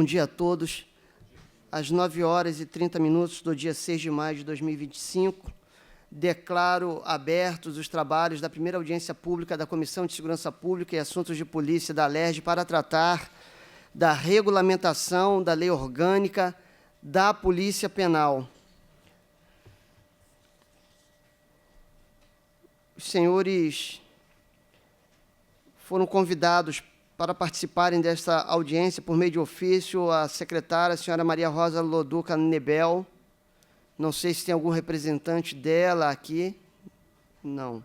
Bom dia a todos. Às 9h30 do dia 6 de maio de 2025, declaro abertos os trabalhos da primeira audiência pública da Comissão de Segurança Pública e Assuntos de Polícia da Alerj para tratar da regulamentação da Lei Orgânica da Polícia Penal. Os senhores foram convidados para participarem desta audiência por meio de ofício a secretária, a senhora Maria Rosa Loduca Nebel. Não sei se tem algum representante dela aqui. Não.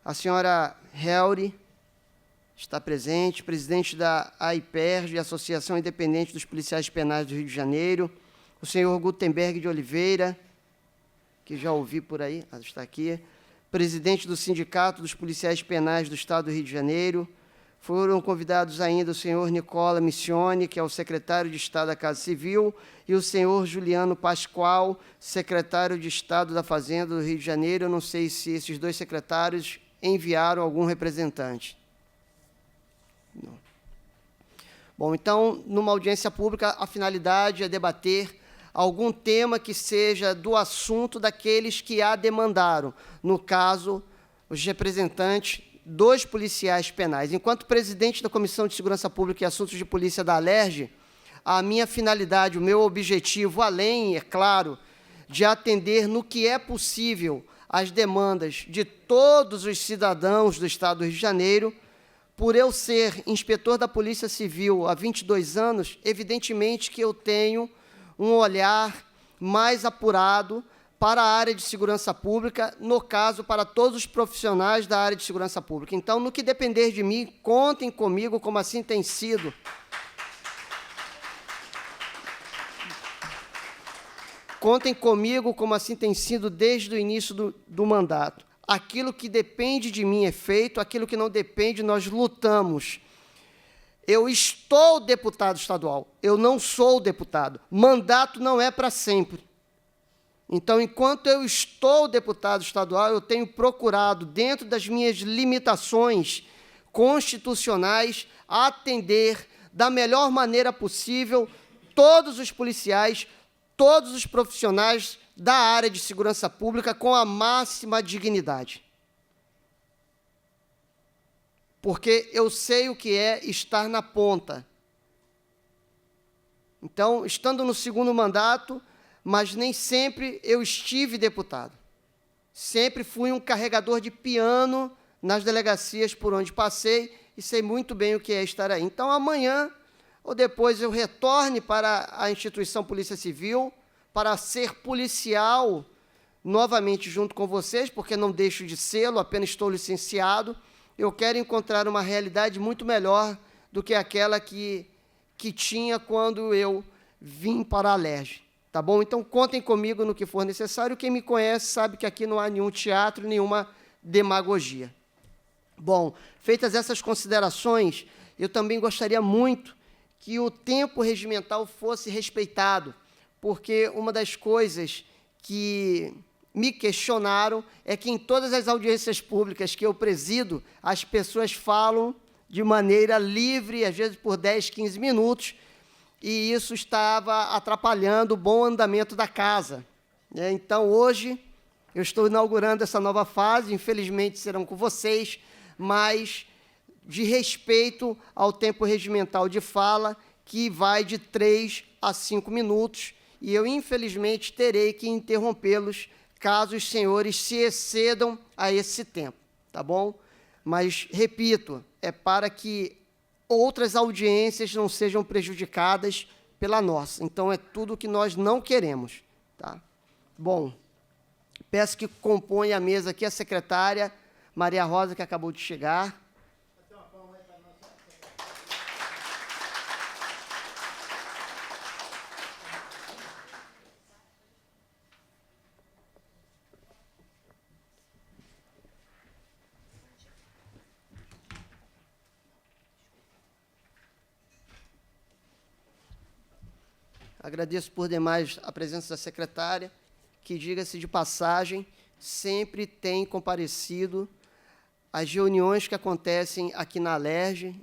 A senhora Helry está presente, presidente da AIPERJ, Associação Independente dos Policiais Penais do Rio de Janeiro. O senhor Gutenberg de Oliveira, que já ouvi por aí, está aqui, presidente do Sindicato dos Policiais Penais do Estado do Rio de Janeiro. Foram convidados ainda o senhor Nicola Missione, que é o secretário de Estado da Casa Civil, e o senhor Juliano Pascoal, secretário de Estado da Fazenda do Rio de Janeiro. Eu não sei se esses dois secretários enviaram algum representante. Não. Bom, então, numa audiência pública, a finalidade é debater algum tema que seja do assunto daqueles que a demandaram. No caso, os representantes dos policiais penais. Enquanto presidente da Comissão de Segurança Pública e Assuntos de Polícia da Alerj, a minha finalidade, o meu objetivo, além, é claro, de atender no que é possível as demandas de todos os cidadãos do Estado do Rio de Janeiro, por eu ser inspetor da Polícia Civil há 22 anos, evidentemente que eu tenho um olhar mais apurado para a área de segurança pública, no caso, para todos os profissionais da área de segurança pública. Então, no que depender de mim, contem comigo, como assim tem sido. Contem comigo, como assim tem sido desde o início do mandato. Aquilo que depende de mim é feito, aquilo que não depende, nós lutamos. Eu estou deputado estadual, eu não sou deputado. Mandato não é para sempre. Então, enquanto eu estou deputado estadual, eu tenho procurado, dentro das minhas limitações constitucionais, atender da melhor maneira possível todos os policiais, todos os profissionais da área de segurança pública com a máxima dignidade. Porque eu sei o que é estar na ponta. Então, estando no segundo mandato, mas nem sempre eu estive deputado. Sempre fui um carregador de piano nas delegacias por onde passei e sei muito bem o que é estar aí. Então, amanhã ou depois eu retorne para a instituição Polícia Civil para ser policial novamente junto com vocês, porque não deixo de sê-lo, apenas estou licenciado. Eu quero encontrar uma realidade muito melhor do que aquela que tinha quando eu vim para a Alerj. Tá bom? Então, contem comigo no que for necessário. Quem me conhece sabe que aqui não há nenhum teatro, nenhuma demagogia. Bom, feitas essas considerações, eu também gostaria muito que o tempo regimental fosse respeitado, porque uma das coisas que me questionaram é que em todas as audiências públicas que eu presido, as pessoas falam de maneira livre, às vezes por 10, 15 minutos, e isso estava atrapalhando o bom andamento da casa. Então, hoje, eu estou inaugurando essa nova fase, infelizmente serão com vocês, mas de respeito ao tempo regimental de fala, que vai de 3 a 5 minutos, e eu, infelizmente, terei que interrompê-los caso os senhores se excedam a esse tempo, tá bom? Mas, repito, é para que outras audiências não sejam prejudicadas pela nossa. Então, é tudo o que nós não queremos. Tá? Bom, peço que componha a mesa aqui a secretária Maria Rosa, que acabou de chegar. Agradeço por demais a presença da secretária, que, diga-se de passagem, sempre tem comparecido às reuniões que acontecem aqui na Alerj,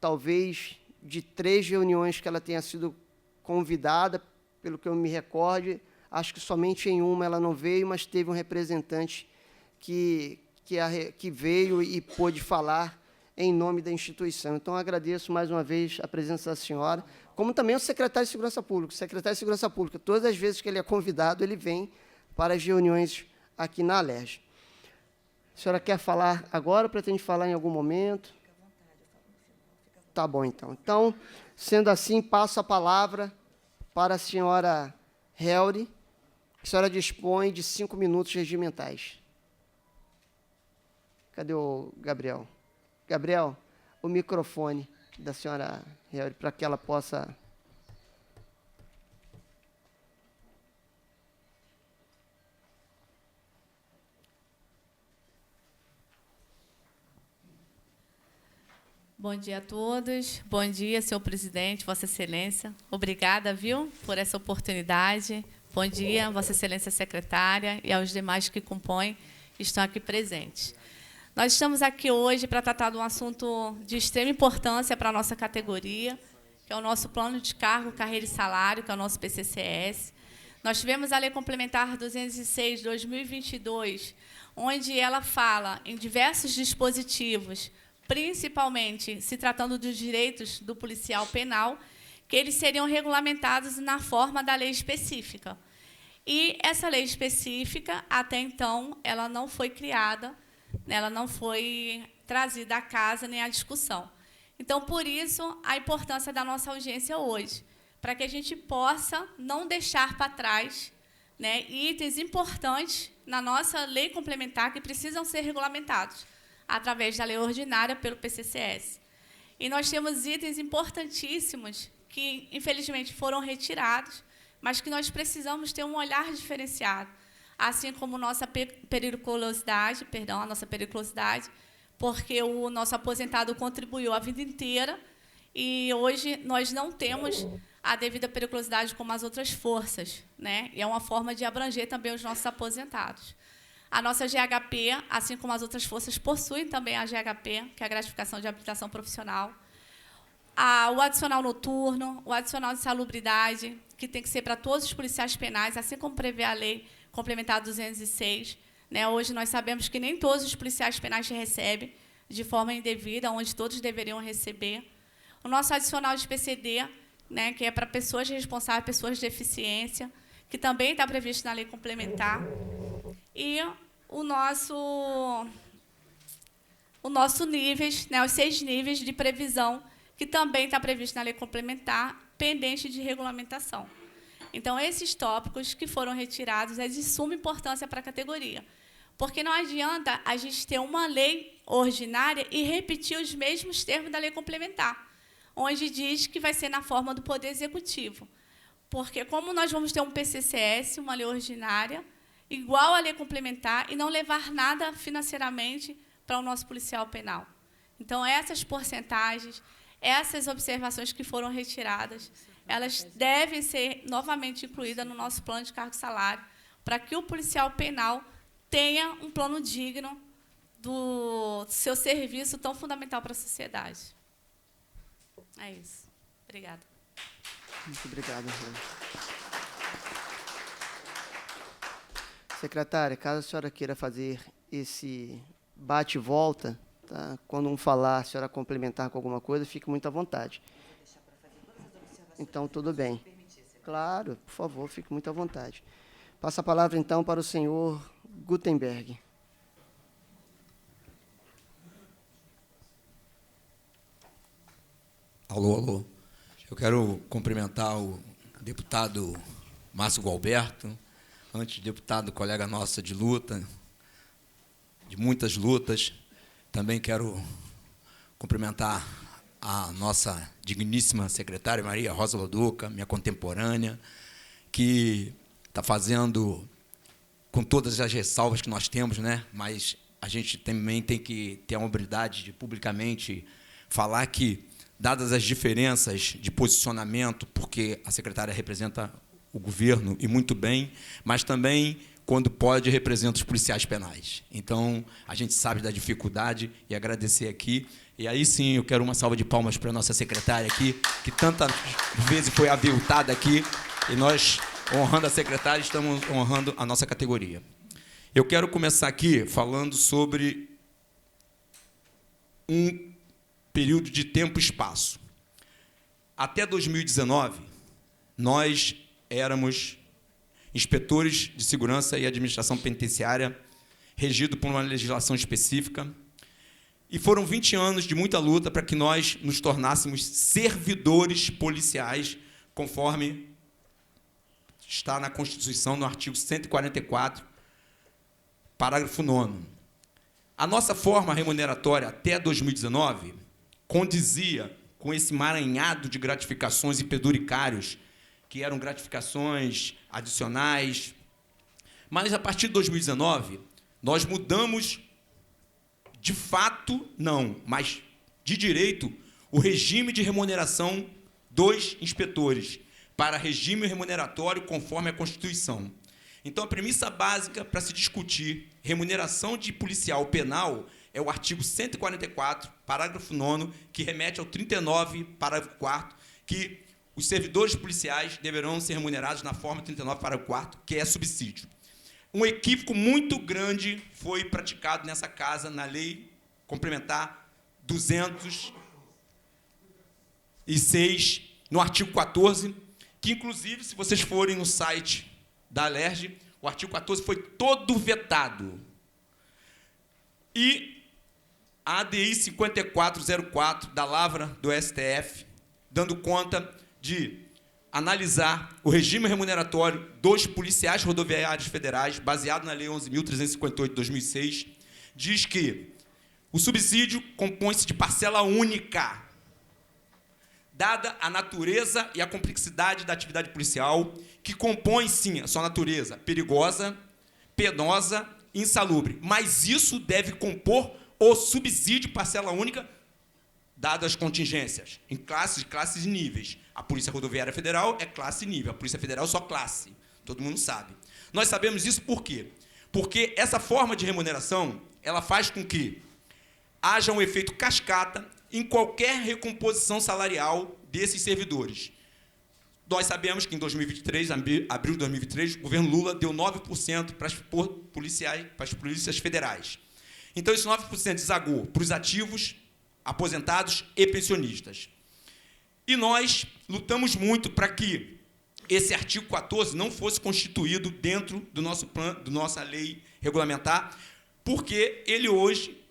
talvez de 3 reuniões que ela tenha sido convidada, pelo que eu me recorde, acho que somente em uma ela não veio, mas teve um representante que veio e pôde falar em nome da instituição. Então, agradeço mais uma vez a presença da senhora, como também o secretário de Segurança Pública. O secretário de Segurança Pública, todas as vezes que ele é convidado, ele vem para as reuniões aqui na Alerj. A senhora quer falar agora ou pretende falar em algum momento? Fica à vontade, eu falo no final. Tá bom, então. Então, sendo assim, passo a palavra para a senhora Helry. A senhora dispõe de 5 minutos regimentais. Cadê o Gabriel? Gabriel, o microfone da senhora Helry, para que ela possa... Bom dia a todos. Bom dia, senhor presidente, Vossa Excelência. Obrigada, viu, por essa oportunidade. Bom dia, Vossa Excelência secretária e aos demais que compõem e estão aqui presentes. Nós estamos aqui hoje para tratar de um assunto de extrema importância para a nossa categoria, que é o nosso plano de cargo, carreira e salário, que é o nosso PCCS. Nós tivemos a Lei Complementar 206/2022, onde ela fala em diversos dispositivos, principalmente se tratando dos direitos do policial penal, que eles seriam regulamentados na forma da lei específica. E essa lei específica, até então, ela não foi criada, ela não foi trazida à casa nem à discussão. Então, por isso, a importância da nossa audiência hoje, para que a gente possa não deixar para trás, né, itens importantes na nossa lei complementar que precisam ser regulamentados através da lei ordinária pelo PCCS. E nós temos itens importantíssimos que, infelizmente, foram retirados, mas que nós precisamos ter um olhar diferenciado, assim como nossa periculosidade, a nossa periculosidade, porque o nosso aposentado contribuiu a vida inteira e hoje nós não temos a devida periculosidade como as outras forças, né? E é uma forma de abranger também os nossos aposentados. A nossa GHP, assim como as outras forças, possuem também a GHP, que é a gratificação de habilitação profissional. O adicional noturno, o adicional de salubridade, que tem que ser para todos os policiais penais, assim como prevê a Lei Complementar 206. Né? Hoje nós sabemos que nem todos os policiais penais recebem de forma indevida, onde todos deveriam receber. O nosso adicional de PCD, né, que é para pessoas responsáveis, pessoas de deficiência, que também está previsto na Lei Complementar. E o nosso níveis, né, os 6 níveis de previsão, que também está previsto na Lei Complementar, pendente de regulamentação. Então, esses tópicos que foram retirados é de suma importância para a categoria, porque não adianta a gente ter uma lei ordinária e repetir os mesmos termos da Lei Complementar, onde diz que vai ser na forma do Poder Executivo. Porque, como nós vamos ter um PCCS, uma lei ordinária, igual à lei complementar, e não levar nada financeiramente para o nosso policial penal. Então, essas porcentagens, essas observações que foram retiradas, elas devem ser novamente incluídas no nosso plano de cargo e salário, para que o policial penal tenha um plano digno do seu serviço tão fundamental para a sociedade. É isso. Obrigada. Muito obrigado, Rô. Secretária, caso a senhora queira fazer esse bate e volta, tá? Quando um falar, a senhora complementar com alguma coisa, fique muito à vontade. Então, tudo bem. Claro, por favor, fique muito à vontade. Passa a palavra, então, para o senhor Gutenberg. Alô, alô. Eu quero cumprimentar o deputado Márcio Gualberto, antes deputado, colega nossa de luta, de muitas lutas. Também quero cumprimentar a nossa digníssima secretária Maria Rosa Loduca, minha contemporânea, que está fazendo com todas as ressalvas que nós temos, né? Mas a gente também tem que ter a humildade de publicamente falar que, dadas as diferenças de posicionamento, porque a secretária representa o governo, e muito bem, mas também quando pode, representa os policiais penais. Então, a gente sabe da dificuldade e agradecer aqui. E aí sim, eu quero uma salva de palmas para a nossa secretária aqui, que tantas vezes foi aviltada aqui, e nós, honrando a secretária, estamos honrando a nossa categoria. Eu quero começar aqui falando sobre um período de tempo e espaço. Até 2019, nós éramos inspetores de segurança e administração penitenciária, regido por uma legislação específica, e foram 20 anos de muita luta para que nós nos tornássemos servidores policiais, conforme está na Constituição, no artigo 144, parágrafo 9º. A nossa forma remuneratória até 2019 condizia com esse emaranhado de gratificações e penduricários, que eram gratificações adicionais. Mas, a partir de 2019, nós mudamos, de fato, não, mas de direito, o regime de remuneração dos inspetores para regime remuneratório conforme a Constituição. Então, a premissa básica para se discutir remuneração de policial penal é o artigo 144, parágrafo 9º, que remete ao 39, parágrafo 4º, que os servidores policiais deverão ser remunerados na forma 39, parágrafo 4º, que é subsídio. Um equívoco muito grande foi praticado nessa casa, na Lei Complementar 206, no artigo 14, que, inclusive, se vocês forem no site da Alerj, o artigo 14 foi todo vetado. E a ADI 5404, da Lavra do STF, dando conta de analisar o regime remuneratório dos policiais rodoviários federais, baseado na Lei 11.358 de 2006, diz que o subsídio compõe-se de parcela única, dada a natureza e a complexidade da atividade policial, que compõe, sim, a sua natureza perigosa, penosa e insalubre. Mas isso deve compor o subsídio parcela única, dadas as contingências, em classes e níveis. A Polícia Rodoviária Federal é classe e nível, a Polícia Federal é só classe. Todo mundo sabe. Nós sabemos isso por quê? Porque essa forma de remuneração, ela faz com que haja um efeito cascata em qualquer recomposição salarial desses servidores. Nós sabemos que em 2023, abril de 2023, o governo Lula deu 9% para as polícias federais. Então, esse 9% desagou para os ativos, aposentados e pensionistas. E nós lutamos muito para que esse artigo 14 não fosse constituído dentro do nosso plano, da nossa lei regulamentar, porque ele hoje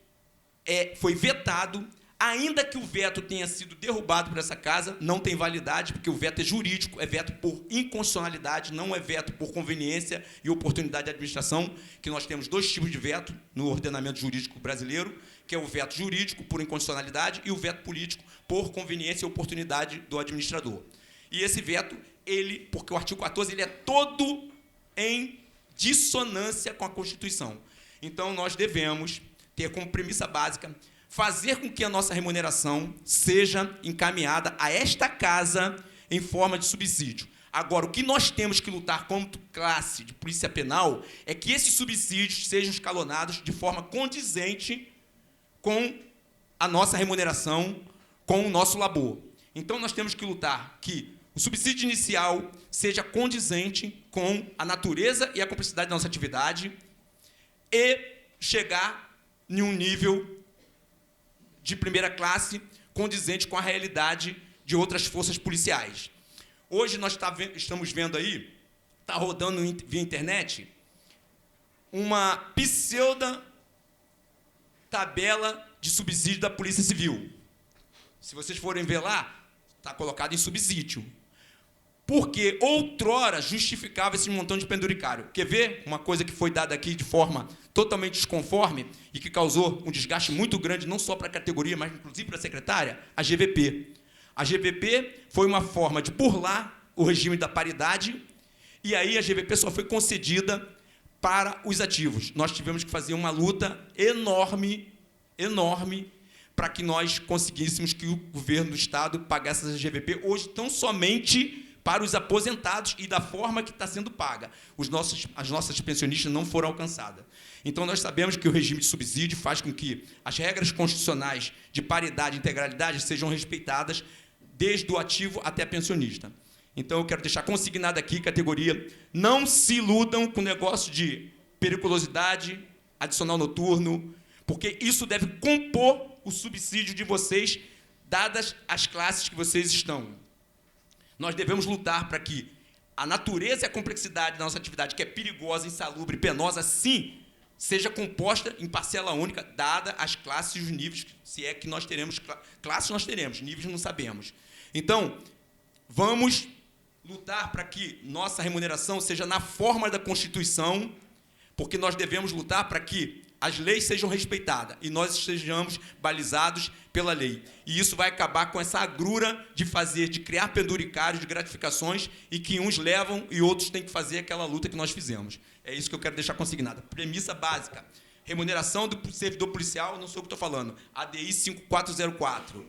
foi vetado, ainda que o veto tenha sido derrubado por essa casa, não tem validade, porque o veto é jurídico, é veto por inconstitucionalidade, não é veto por conveniência e oportunidade de administração, que nós temos dois tipos de veto no ordenamento jurídico brasileiro, que é o veto jurídico por inconstitucionalidade e o veto político por conveniência e oportunidade do administrador. E esse veto, porque o artigo 14 ele é todo em dissonância com a Constituição. Então, nós devemos ter como premissa básica fazer com que a nossa remuneração seja encaminhada a esta casa em forma de subsídio. Agora, o que nós temos que lutar como classe de polícia penal é que esses subsídios sejam escalonados de forma condizente com a nossa remuneração, com o nosso labor. Então, nós temos que lutar que o subsídio inicial seja condizente com a natureza e a complexidade da nossa atividade e chegar em um nível de primeira classe condizente com a realidade de outras forças policiais. Hoje nós estamos vendo aí, está rodando via internet, uma pseudo-tabela de subsídio da Polícia Civil. Se vocês forem ver lá, está colocado em subsídio. Porque outrora justificava esse montão de penduricário. Quer ver uma coisa que foi dada aqui de forma totalmente desconforme e que causou um desgaste muito grande, não só para a categoria, mas inclusive para a secretária? A GVP. A GVP foi uma forma de burlar o regime da paridade, e aí a GVP só foi concedida para os ativos. Nós tivemos que fazer uma luta enorme, para que nós conseguíssemos que o governo do Estado pagasse essa GVP, hoje tão somente para os aposentados e da forma que está sendo paga. As nossas pensionistas não foram alcançadas. Então, nós sabemos que o regime de subsídio faz com que as regras constitucionais de paridade e integralidade sejam respeitadas desde o ativo até a pensionista. Então, eu quero deixar consignado aqui, categoria, não se iludam com o negócio de periculosidade, adicional noturno, porque isso deve compor o subsídio de vocês, dadas as classes que vocês estão. Nós devemos lutar para que a natureza e a complexidade da nossa atividade, que é perigosa, insalubre, penosa, sim, seja composta em parcela única, dada as classes e os níveis, se é que nós teremos classes, nós teremos, níveis não sabemos. Então, vamos lutar para que nossa remuneração seja na forma da Constituição, porque nós devemos lutar para que as leis sejam respeitadas e nós estejamos balizados pela lei. E isso vai acabar com essa agrura de criar penduricários de gratificações e que uns levam e outros têm que fazer aquela luta que nós fizemos. É isso que eu quero deixar consignado. Premissa básica. Remuneração do servidor policial, não sou o que estou falando. ADI 5404,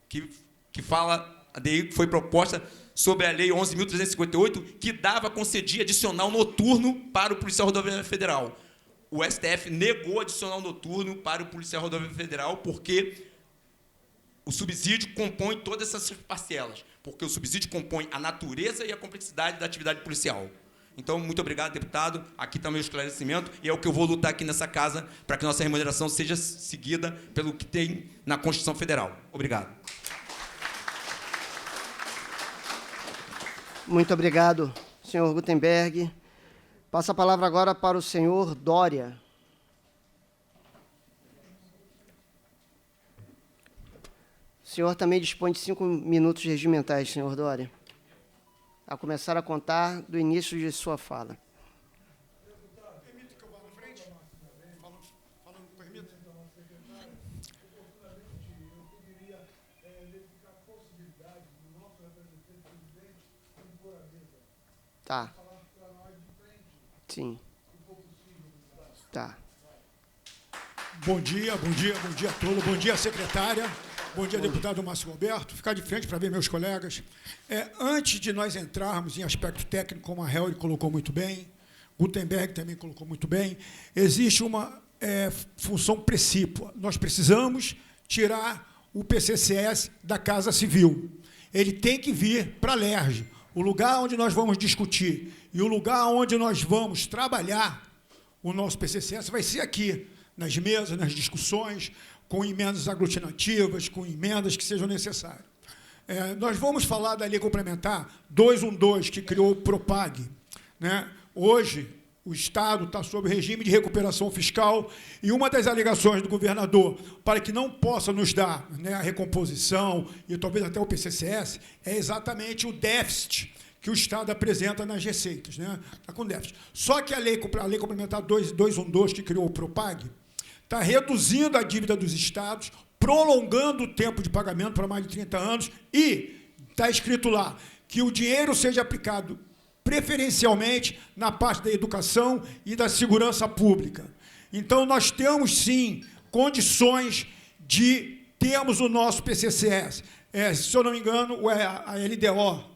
que fala, a ADI que foi proposta sobre a Lei 11.358, que concedia adicional noturno para o policial rodoviário federal. O STF negou adicional noturno para o policial rodoviário federal porque o subsídio compõe todas essas parcelas, porque o subsídio compõe a natureza e a complexidade da atividade policial. Então, muito obrigado, deputado. Aqui está o meu esclarecimento e é o que eu vou lutar aqui nessa casa para que nossa remuneração seja seguida pelo que tem na Constituição Federal. Obrigado. Muito obrigado, senhor Gutenberg. Passa a palavra agora para o senhor Dória. O senhor também dispõe de 5 minutos regimentais, senhor Dória, a começar a contar do início de sua fala. Permite que eu vá na frente? Falando, permite? Eu queria verificar a possibilidade do nosso representante presidente impor a mesa. Tá. Falar para nós de frente. Sim. Se for possível. Tá. Bom dia a todos. Bom dia, secretária. Bom dia, deputado Márcio Alberto. Ficar de frente para ver meus colegas. Antes de nós entrarmos em aspecto técnico, como a Helry colocou muito bem, Gutenberg também colocou muito bem, existe uma função precípua. Nós precisamos tirar o PCCS da Casa Civil. Ele tem que vir para a LERJ, o lugar onde nós vamos discutir e o lugar onde nós vamos trabalhar o nosso PCCS vai ser aqui, nas mesas, nas discussões, com emendas aglutinativas, com emendas que sejam necessárias. Nós vamos falar da lei complementar 212, que criou o PROPAG, né? Hoje, o Estado está sob regime de recuperação fiscal e uma das alegações do governador para que não possa nos dar, né, a recomposição e talvez até o PCCS é exatamente o déficit que o Estado apresenta nas receitas, né? Está com déficit. Só que a lei complementar 212, que criou o PROPAG, está reduzindo a dívida dos estados, prolongando o tempo de pagamento para mais de 30 anos e está escrito lá que o dinheiro seja aplicado preferencialmente na parte da educação e da segurança pública. Então, nós temos, sim, condições de termos o nosso PCCS. Se eu não me engano, a LDO,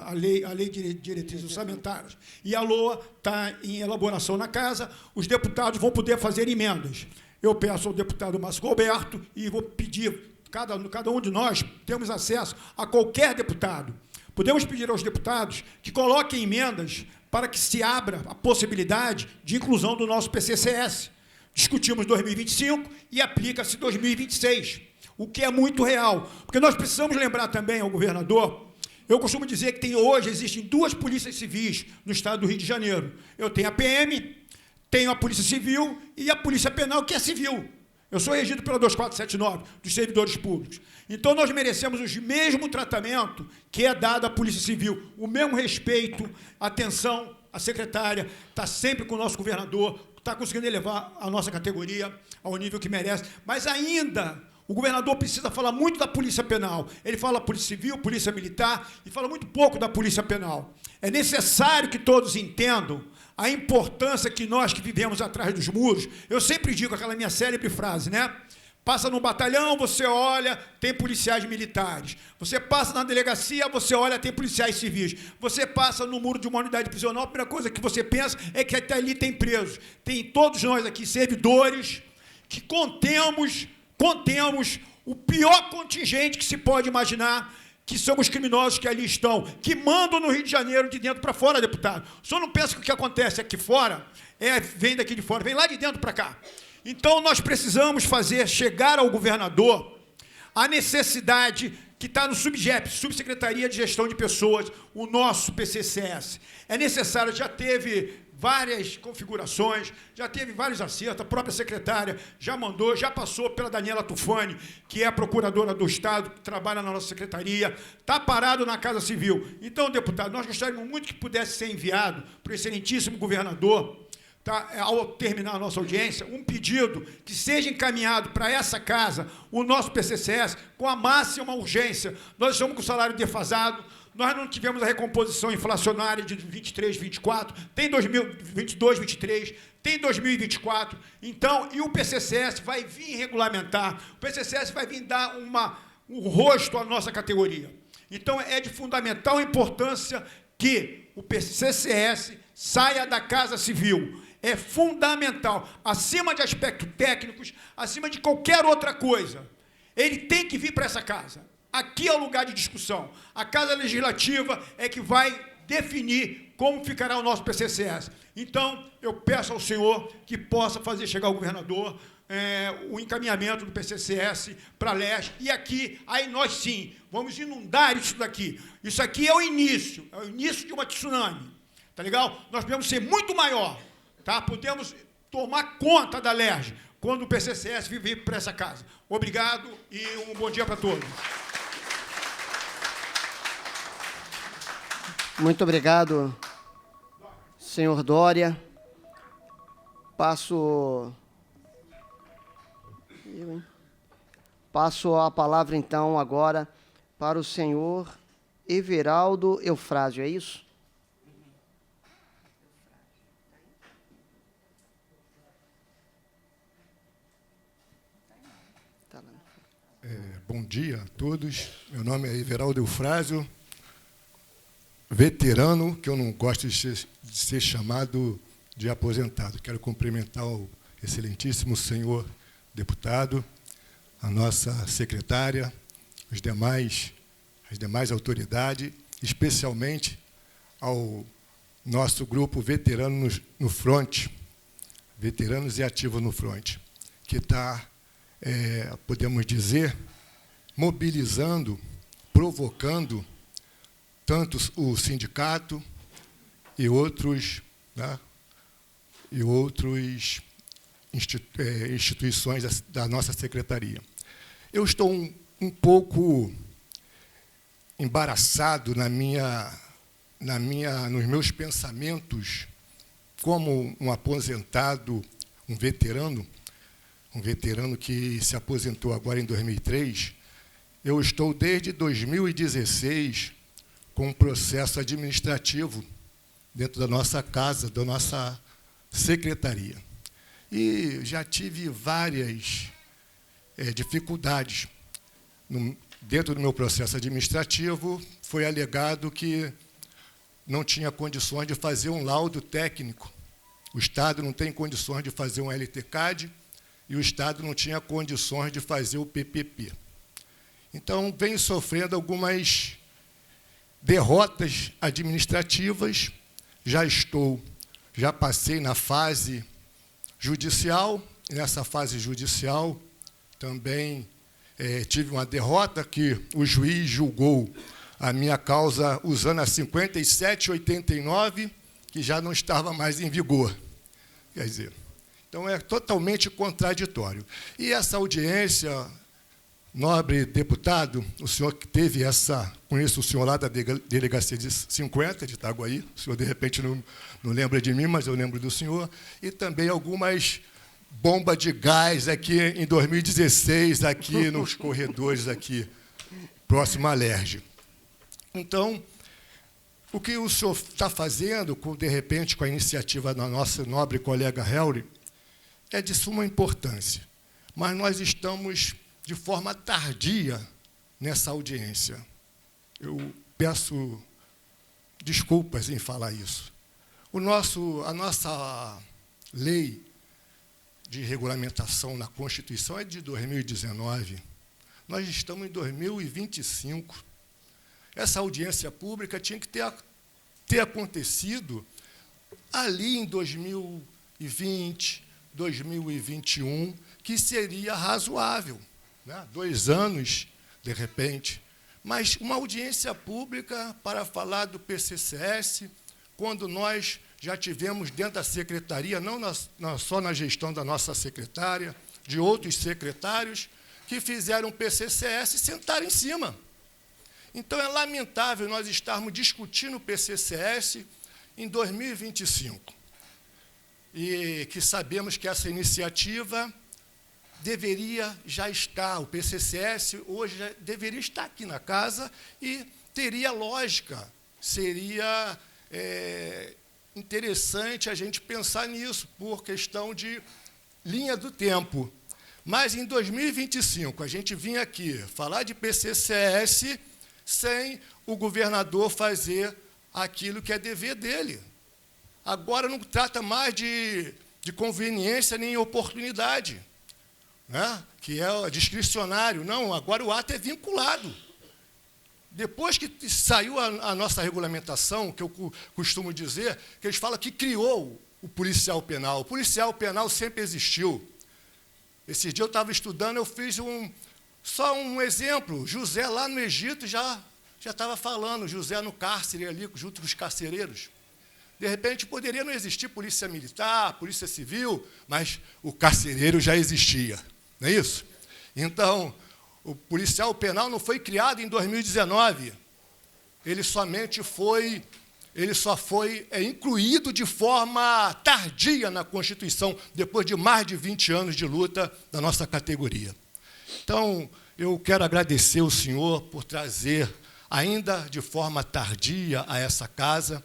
a Lei de Diretrizes Orçamentárias, e a LOA está em elaboração na casa, os deputados vão poder fazer emendas. Eu peço ao deputado Márcio Alberto e vou pedir, cada um de nós temos acesso a qualquer deputado. Podemos pedir aos deputados que coloquem emendas para que se abra a possibilidade de inclusão do nosso PCCS. Discutimos 2025 e aplica-se 2026, o que é muito real. Porque nós precisamos lembrar também ao governador. Eu costumo dizer que hoje existem 2 polícias civis no estado do Rio de Janeiro. Eu tenho a PM, tenho a Polícia Civil e a Polícia Penal, que é civil. Eu sou regido pela 2479, dos servidores públicos. Então, nós merecemos o mesmo tratamento que é dado à Polícia Civil, o mesmo respeito, atenção. A secretária está sempre com o nosso governador, está conseguindo elevar a nossa categoria ao nível que merece, mas ainda o governador precisa falar muito da Polícia Penal. Ele fala Polícia Civil, Polícia Militar, e fala muito pouco da Polícia Penal. É necessário que todos entendam a importância que nós que vivemos atrás dos muros, eu sempre digo aquela minha célebre frase, né? Passa no batalhão, você olha, tem policiais militares. Você passa na delegacia, você olha, tem policiais civis. Você passa no muro de uma unidade prisional, a primeira coisa que você pensa é que até ali tem presos. Tem todos nós aqui, servidores, que contemos o pior contingente que se pode imaginar, que são os criminosos que ali estão, que mandam no Rio de Janeiro de dentro para fora, deputado. O senhor não pensa que o que acontece aqui fora vem daqui de fora, vem lá de dentro para cá. Então, nós precisamos fazer chegar ao governador a necessidade que está no SUBGEP, Subsecretaria de Gestão de Pessoas, o nosso PCCS. É necessário, já teve várias configurações, já teve vários acertos, a própria secretária já mandou, já passou pela Daniela Tufani, que é a procuradora do Estado, que trabalha na nossa secretaria, está parado na Casa Civil. Então, deputado, nós gostaríamos muito que pudesse ser enviado para o excelentíssimo governador, tá, ao terminar a nossa audiência, um pedido que seja encaminhado para essa casa, o nosso PCCS, com a máxima urgência. Nós estamos com o salário defasado, nós não tivemos a recomposição inflacionária de 23, 24, tem 2022, 23, tem 2024, então, e o PCCS vai vir regulamentar, o PCCS vai vir dar um rosto à nossa categoria. Então, é de fundamental importância que o PCCS saia da Casa Civil. É fundamental, acima de aspectos técnicos, acima de qualquer outra coisa. Ele tem que vir para essa casa. Aqui é o lugar de discussão. A Casa Legislativa é que vai definir como ficará o nosso PCCS. Então, eu peço ao senhor que possa fazer chegar ao governador o encaminhamento do PCCS para a leste. E aqui, aí nós sim, vamos inundar isso daqui. Isso aqui é o início de uma tsunami. Tá legal? Nós podemos ser muito maior. Tá? Podemos tomar conta da LERJ quando o PCCS vir para essa casa. Obrigado e um bom dia para todos. Muito obrigado, senhor Dória. Passo a palavra, então, agora para o senhor Everaldo Eufrásio, é isso? Bom dia a todos. Meu nome é Everaldo Eufrásio, veterano, que eu não gosto de ser chamado de aposentado. Quero cumprimentar o excelentíssimo senhor deputado, a nossa secretária, as demais autoridades, especialmente ao nosso grupo Veteranos no Fronte, Veteranos e Ativos no Fronte, que está, podemos dizer, mobilizando, provocando tanto o sindicato e outros, né, instituições da nossa secretaria. Eu estou um pouco embaraçado nos meus pensamentos como um aposentado, um veterano que se aposentou agora em 2003. Eu estou desde 2016 com um processo administrativo dentro da nossa casa, da nossa secretaria. E já tive várias dificuldades. Dentro do meu processo administrativo, foi alegado que não tinha condições de fazer um laudo técnico. O Estado não tem condições de fazer um LTCAD e o Estado não tinha condições de fazer o PPP. Então, venho sofrendo algumas derrotas administrativas, já passei na fase judicial, e nessa fase judicial também tive uma derrota que o juiz julgou a minha causa usando a 5789, que já não estava mais em vigor. Quer dizer, então é totalmente contraditório. E essa audiência, nobre deputado, o senhor que teve conheço o senhor lá da delegacia de 50, de Itaguaí, o senhor, de repente, não lembra de mim, mas eu lembro do senhor, e também algumas bombas de gás aqui em 2016, aqui nos corredores, aqui, próximo à LERJ. Então, o que o senhor está fazendo, de repente, com a iniciativa da nossa nobre colega Helry, é de suma importância, mas nós estamos de forma tardia nessa audiência. Eu peço desculpas em falar isso. A nossa lei de regulamentação na Constituição é de 2019. Nós estamos em 2025. Essa audiência pública tinha que ter acontecido ali em 2020, 2021, que seria razoável, né? 2 anos, de repente. Mas uma audiência pública para falar do PCCS, quando nós já tivemos dentro da secretaria, não só na gestão da nossa secretária, de outros secretários, que fizeram o PCCS e sentaram em cima. Então, é lamentável nós estarmos discutindo o PCCS em 2025. E que sabemos que essa iniciativa deveria já estar, o PCCS hoje já deveria estar aqui na casa e teria lógica, seria interessante a gente pensar nisso, por questão de linha do tempo. Mas, em 2025, a gente vinha aqui falar de PCCS sem o governador fazer aquilo que é dever dele. Agora não trata mais de conveniência nem oportunidade, né? Que é discricionário. Não, agora o ato é vinculado. Depois que saiu a nossa regulamentação, que eu costumo dizer, que eles falam que criou o policial penal. O policial penal sempre existiu. Esse dia eu estava estudando, eu fiz só um exemplo. José, lá no Egito, já estava falando, José no cárcere ali, junto com os carcereiros. De repente, poderia não existir polícia militar, polícia civil, mas o carcereiro já existia, não é isso? Então, o policial penal não foi criado em 2019. Ele só foi incluído de forma tardia na Constituição, depois de mais de 20 anos de luta da nossa categoria. Então, eu quero agradecer ao senhor por trazer, ainda de forma tardia, a essa casa,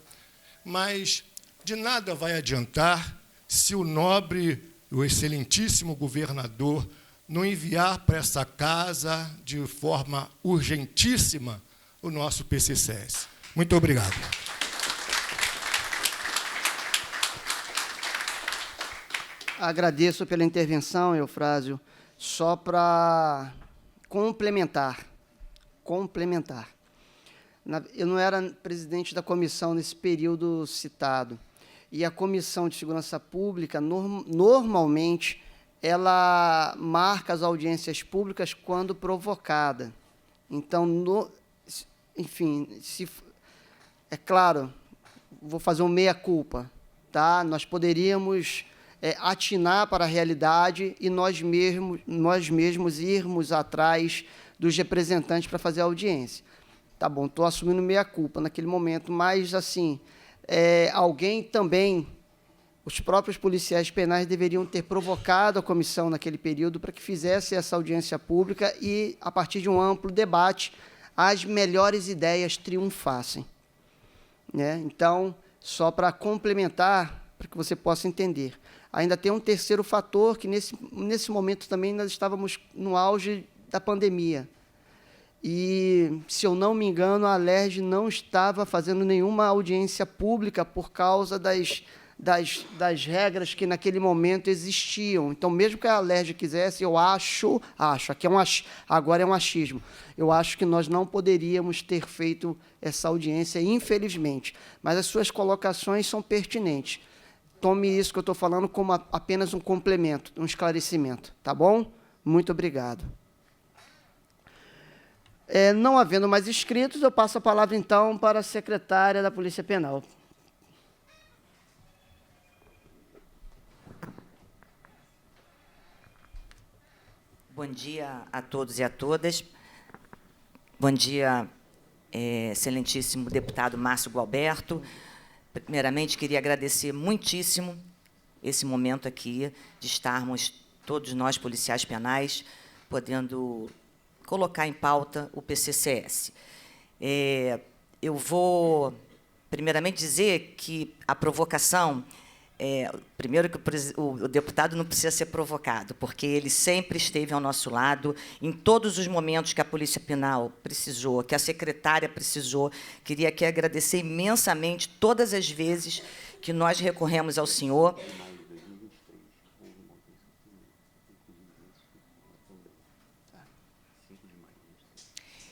mas de nada vai adiantar se o nobre, o excelentíssimo governador, não enviar para essa casa, de forma urgentíssima, o nosso PCCS. Muito obrigado. Agradeço pela intervenção, Eufrásio. Só para complementar. Eu não era presidente da comissão nesse período citado. E a Comissão de Segurança Pública, normalmente, ela marca as audiências públicas quando provocada. Então, enfim, é claro, vou fazer um meia-culpa, tá? Nós poderíamos atinar para a realidade e nós mesmos irmos atrás dos representantes para fazer a audiência. Tá bom, estou assumindo meia-culpa naquele momento, mas, assim, alguém também, os próprios policiais penais deveriam ter provocado a comissão naquele período para que fizesse essa audiência pública e, a partir de um amplo debate, as melhores ideias triunfassem, né? Então, só para complementar, para que você possa entender, ainda tem um terceiro fator, que nesse momento também nós estávamos no auge da pandemia. E, se eu não me engano, a Alerj não estava fazendo nenhuma audiência pública por causa das regras que naquele momento existiam. Então, mesmo que a Alerj quisesse, eu acho, aqui agora é um achismo, eu acho que nós não poderíamos ter feito essa audiência, infelizmente. Mas as suas colocações são pertinentes. Tome isso que eu estou falando como apenas um complemento, um esclarecimento, tá bom? Muito obrigado. Não havendo mais inscritos, eu passo a palavra, então, para a secretária da Polícia Penal. Bom dia a todos e a todas. Bom dia, excelentíssimo deputado Márcio Gualberto. Primeiramente, queria agradecer muitíssimo esse momento aqui de estarmos, todos nós, policiais penais, podendo colocar em pauta o PCCS. Eu vou, primeiramente, dizer que a provocação Primeiro, que o deputado não precisa ser provocado, porque ele sempre esteve ao nosso lado, em todos os momentos que a Polícia Penal precisou, que a secretária precisou. Queria aqui agradecer imensamente todas as vezes que nós recorremos ao senhor.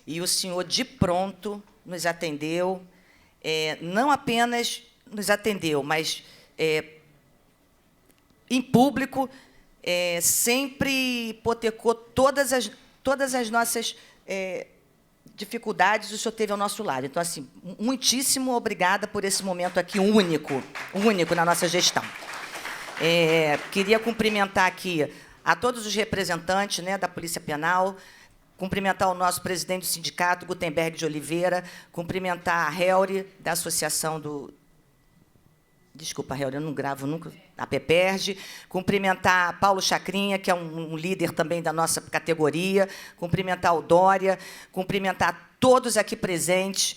E o senhor, de pronto, nos atendeu, não apenas nos atendeu, mas, em público, sempre hipotecou todas as nossas dificuldades, o senhor teve ao nosso lado. Então, assim, muitíssimo obrigada por esse momento aqui único na nossa gestão. Queria cumprimentar aqui a todos os representantes, né, da Polícia Penal, cumprimentar o nosso presidente do sindicato, Gutenberg de Oliveira, cumprimentar a Helri, da Associação do... Desculpa, Helri, eu não gravo nunca, a PEPERJ, cumprimentar Paulo Chacrinha, que é um líder também da nossa categoria, cumprimentar o Dória, cumprimentar todos aqui presentes,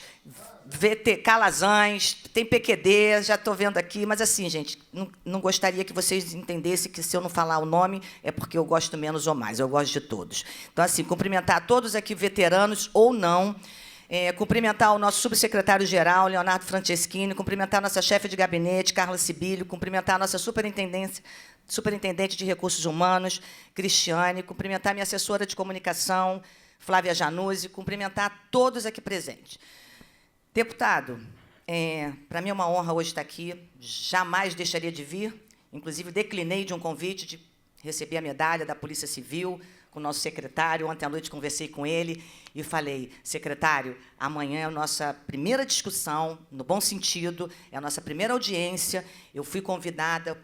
Calazans, tem PQD, já estou vendo aqui, mas, assim, gente, não gostaria que vocês entendessem que, se eu não falar o nome, é porque eu gosto menos ou mais, eu gosto de todos. Então, assim, cumprimentar todos aqui, veteranos ou não, cumprimentar o nosso subsecretário-geral, Leonardo Franceschini, cumprimentar a nossa chefe de gabinete, Carla Sibílio, cumprimentar a nossa superintendente de recursos humanos, Cristiane, cumprimentar a minha assessora de comunicação, Flávia Januzzi, cumprimentar todos aqui presentes. Deputado, para mim é uma honra hoje estar aqui, jamais deixaria de vir, inclusive declinei de um convite de receber a medalha da Polícia Civil com o nosso secretário. Ontem à noite conversei com ele e falei: secretário, amanhã é a nossa primeira discussão, no bom sentido, é a nossa primeira audiência, eu fui convidada,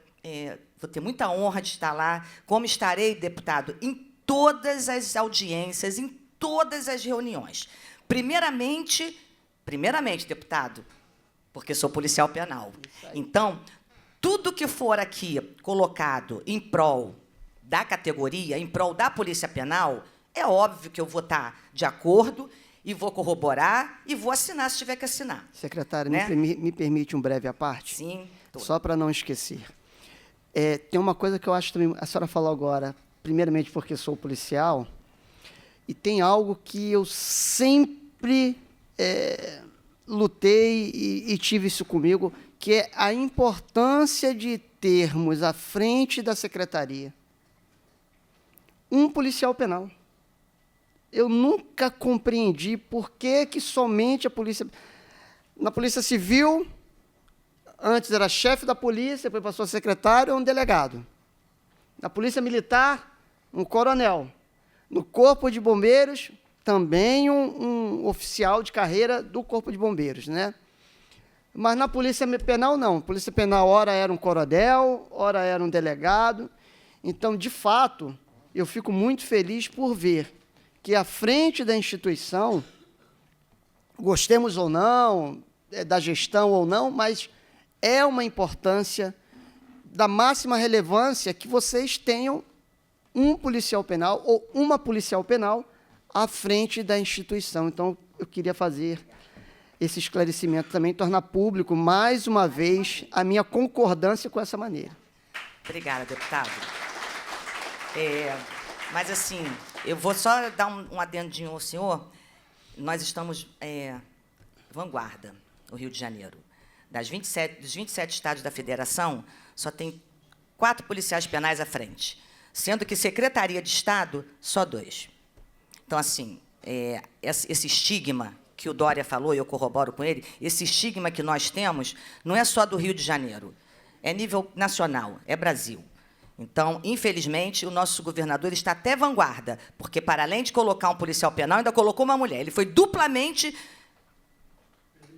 vou ter muita honra de estar lá, como estarei, deputado, em todas as audiências, em todas as reuniões. Primeiramente, deputado, porque sou policial penal. Então, tudo que for aqui colocado em prol da categoria, em prol da Polícia Penal, é óbvio que eu vou estar de acordo e vou corroborar e vou assinar se tiver que assinar. Secretária, né? me permite um breve à parte? Sim. Só para não esquecer. Tem uma coisa que eu acho também, a senhora falou agora, primeiramente porque sou policial, e tem algo que eu sempre lutei e tive isso comigo, que é a importância de termos à frente da secretaria um policial penal. Eu nunca compreendi por que somente a polícia... Na Polícia Civil, antes era chefe da polícia, depois passou a secretário ou um delegado. Na Polícia Militar, um coronel. No Corpo de Bombeiros, também um oficial de carreira do Corpo de Bombeiros, né? Mas na Polícia Penal, não. Polícia Penal, ora era um coronel, ora era um delegado. Então, de fato, eu fico muito feliz por ver que, à frente da instituição, gostemos ou não, da gestão ou não, mas é uma importância da máxima relevância que vocês tenham um policial penal ou uma policial penal à frente da instituição. Então, eu queria fazer esse esclarecimento também, tornar público, mais uma vez, a minha concordância com essa maneira. Obrigada, deputado. Mas, assim, eu vou só dar um adendinho ao senhor. Nós estamos vanguarda, no Rio de Janeiro. Dos 27 estados da federação, só tem 4 policiais penais à frente, sendo que Secretaria de Estado, só 2. Então, assim, esse estigma que o Dória falou, e eu corroboro com ele, esse estigma que nós temos não é só do Rio de Janeiro, é nível nacional, é Brasil. Então, infelizmente, o nosso governador está até vanguarda, porque, para além de colocar um policial penal, ainda colocou uma mulher. Ele foi duplamente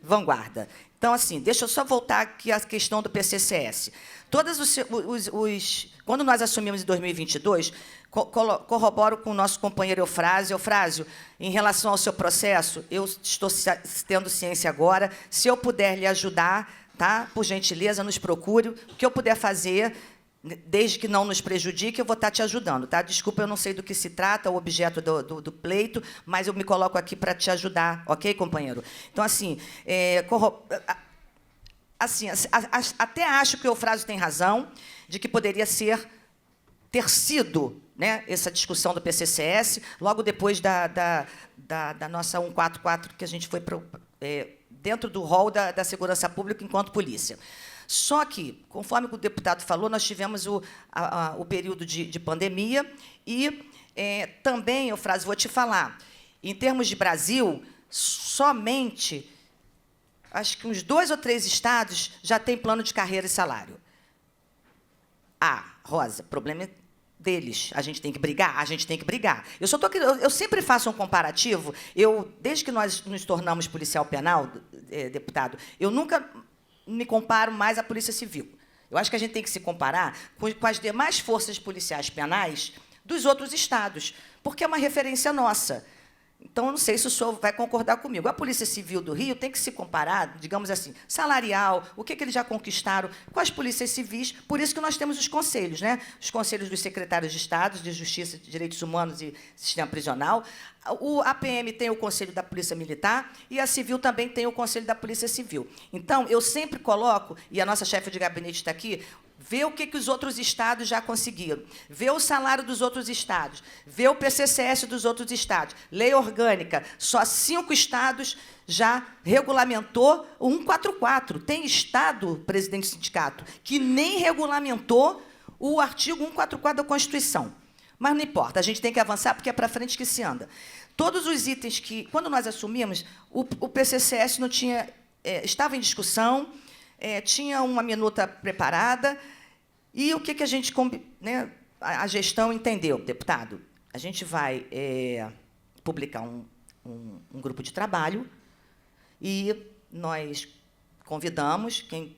vanguarda. Então, assim, deixa eu só voltar aqui à questão do PCCS. Quando nós assumimos em 2022, corroboro com o nosso companheiro Eufrásio. Eufrásio, em relação ao seu processo, eu estou tendo ciência agora. Se eu puder lhe ajudar, tá? Por gentileza, nos procure. O que eu puder fazer, desde que não nos prejudique, eu vou estar te ajudando, tá? Desculpa, eu não sei do que se trata, o objeto do pleito, mas eu me coloco aqui para te ajudar, ok, companheiro? Então, assim, assim, até acho que o Eufrásio tem razão, de que poderia ter sido, né, essa discussão do PCCS, logo depois da nossa 144, que a gente foi dentro do rol da segurança pública enquanto polícia. Só que, conforme o deputado falou, nós tivemos o período de pandemia e também, Eufrásio, vou te falar, em termos de Brasil, somente, acho que uns 2 ou 3 estados já têm plano de carreira e salário. Rosa, problema é deles. A gente tem que brigar? A gente tem que brigar. Eu sempre faço um comparativo. Desde que nós nos tornamos policial penal, deputado, eu nunca me comparo mais à Polícia Civil. Eu acho que a gente tem que se comparar com as demais forças policiais penais dos outros estados, porque é uma referência nossa. Então, eu não sei se o senhor vai concordar comigo. A Polícia Civil do Rio tem que se comparar, digamos assim, salarial, o que eles já conquistaram com as polícias civis. Por isso que nós temos os conselhos, né? Os conselhos dos secretários de Estado, de Justiça, de Direitos Humanos e Sistema Prisional. A PM tem o Conselho da Polícia Militar e a Civil também tem o Conselho da Polícia Civil. Então, eu sempre coloco, e a nossa chefe de gabinete está aqui, vê o que os outros estados já conseguiram, vê o salário dos outros estados, vê o PCCS dos outros estados, lei orgânica, só 5 estados já regulamentou o 144. Tem estado, presidente do sindicato, que nem regulamentou o artigo 144 da Constituição. Mas não importa, a gente tem que avançar, porque é para frente que se anda. Todos os itens que, quando nós assumimos, o PCCS não tinha, estava em discussão, tinha uma minuta preparada, e o que a gente, né, a gestão entendeu, deputado? A gente vai publicar um grupo de trabalho e nós convidamos quem,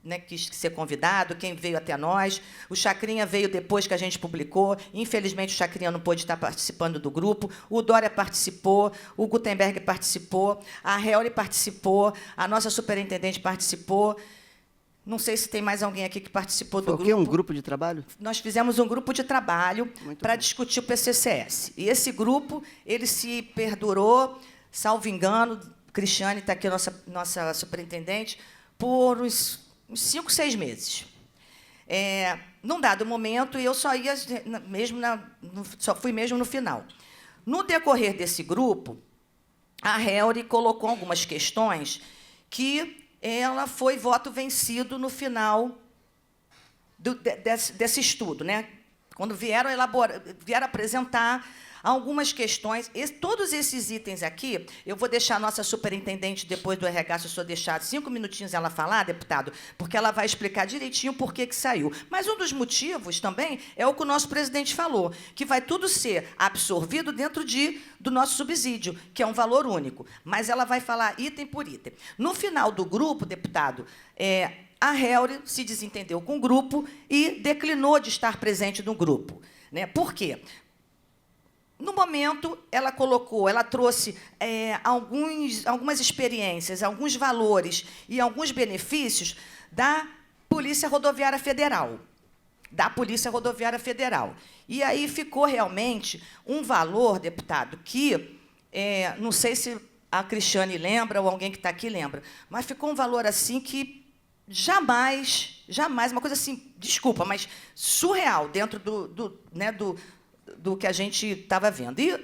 né, quis ser convidado, quem veio até nós. O Chacrinha veio depois que a gente publicou. Infelizmente, o Chacrinha não pôde estar participando do grupo. O Dória participou, o Gutenberg participou, a Helry participou, a nossa superintendente participou. Não sei se tem mais alguém aqui que participou do grupo. Foi o quê? Um grupo de trabalho? Nós fizemos um grupo de trabalho para discutir o PCCS. E esse grupo, ele se perdurou, salvo engano, Cristiane está aqui, nossa superintendente, por uns 5, 6 meses. Num dado momento, eu só ia só fui mesmo no final. No decorrer desse grupo, a Helry colocou algumas questões que ela foi voto vencido no final desse estudo, né? Quando vieram apresentar algumas questões. Todos esses itens aqui, eu vou deixar a nossa superintendente, depois do RH, se o senhor deixar 5 minutinhos ela falar, deputado, porque ela vai explicar direitinho por que saiu. Mas um dos motivos também é o que o nosso presidente falou, que vai tudo ser absorvido dentro do nosso subsídio, que é um valor único. Mas ela vai falar item por item. No final do grupo, deputado, a Helry se desentendeu com o grupo e declinou de estar presente no grupo, né? Por quê? No momento, ela trouxe algumas experiências, alguns valores e alguns benefícios da Polícia Rodoviária Federal. E aí ficou realmente um valor, deputado, que não sei se a Cristiane lembra ou alguém que está aqui lembra, mas ficou um valor assim que jamais, uma coisa assim, desculpa, mas surreal dentro do que a gente estava vendo. E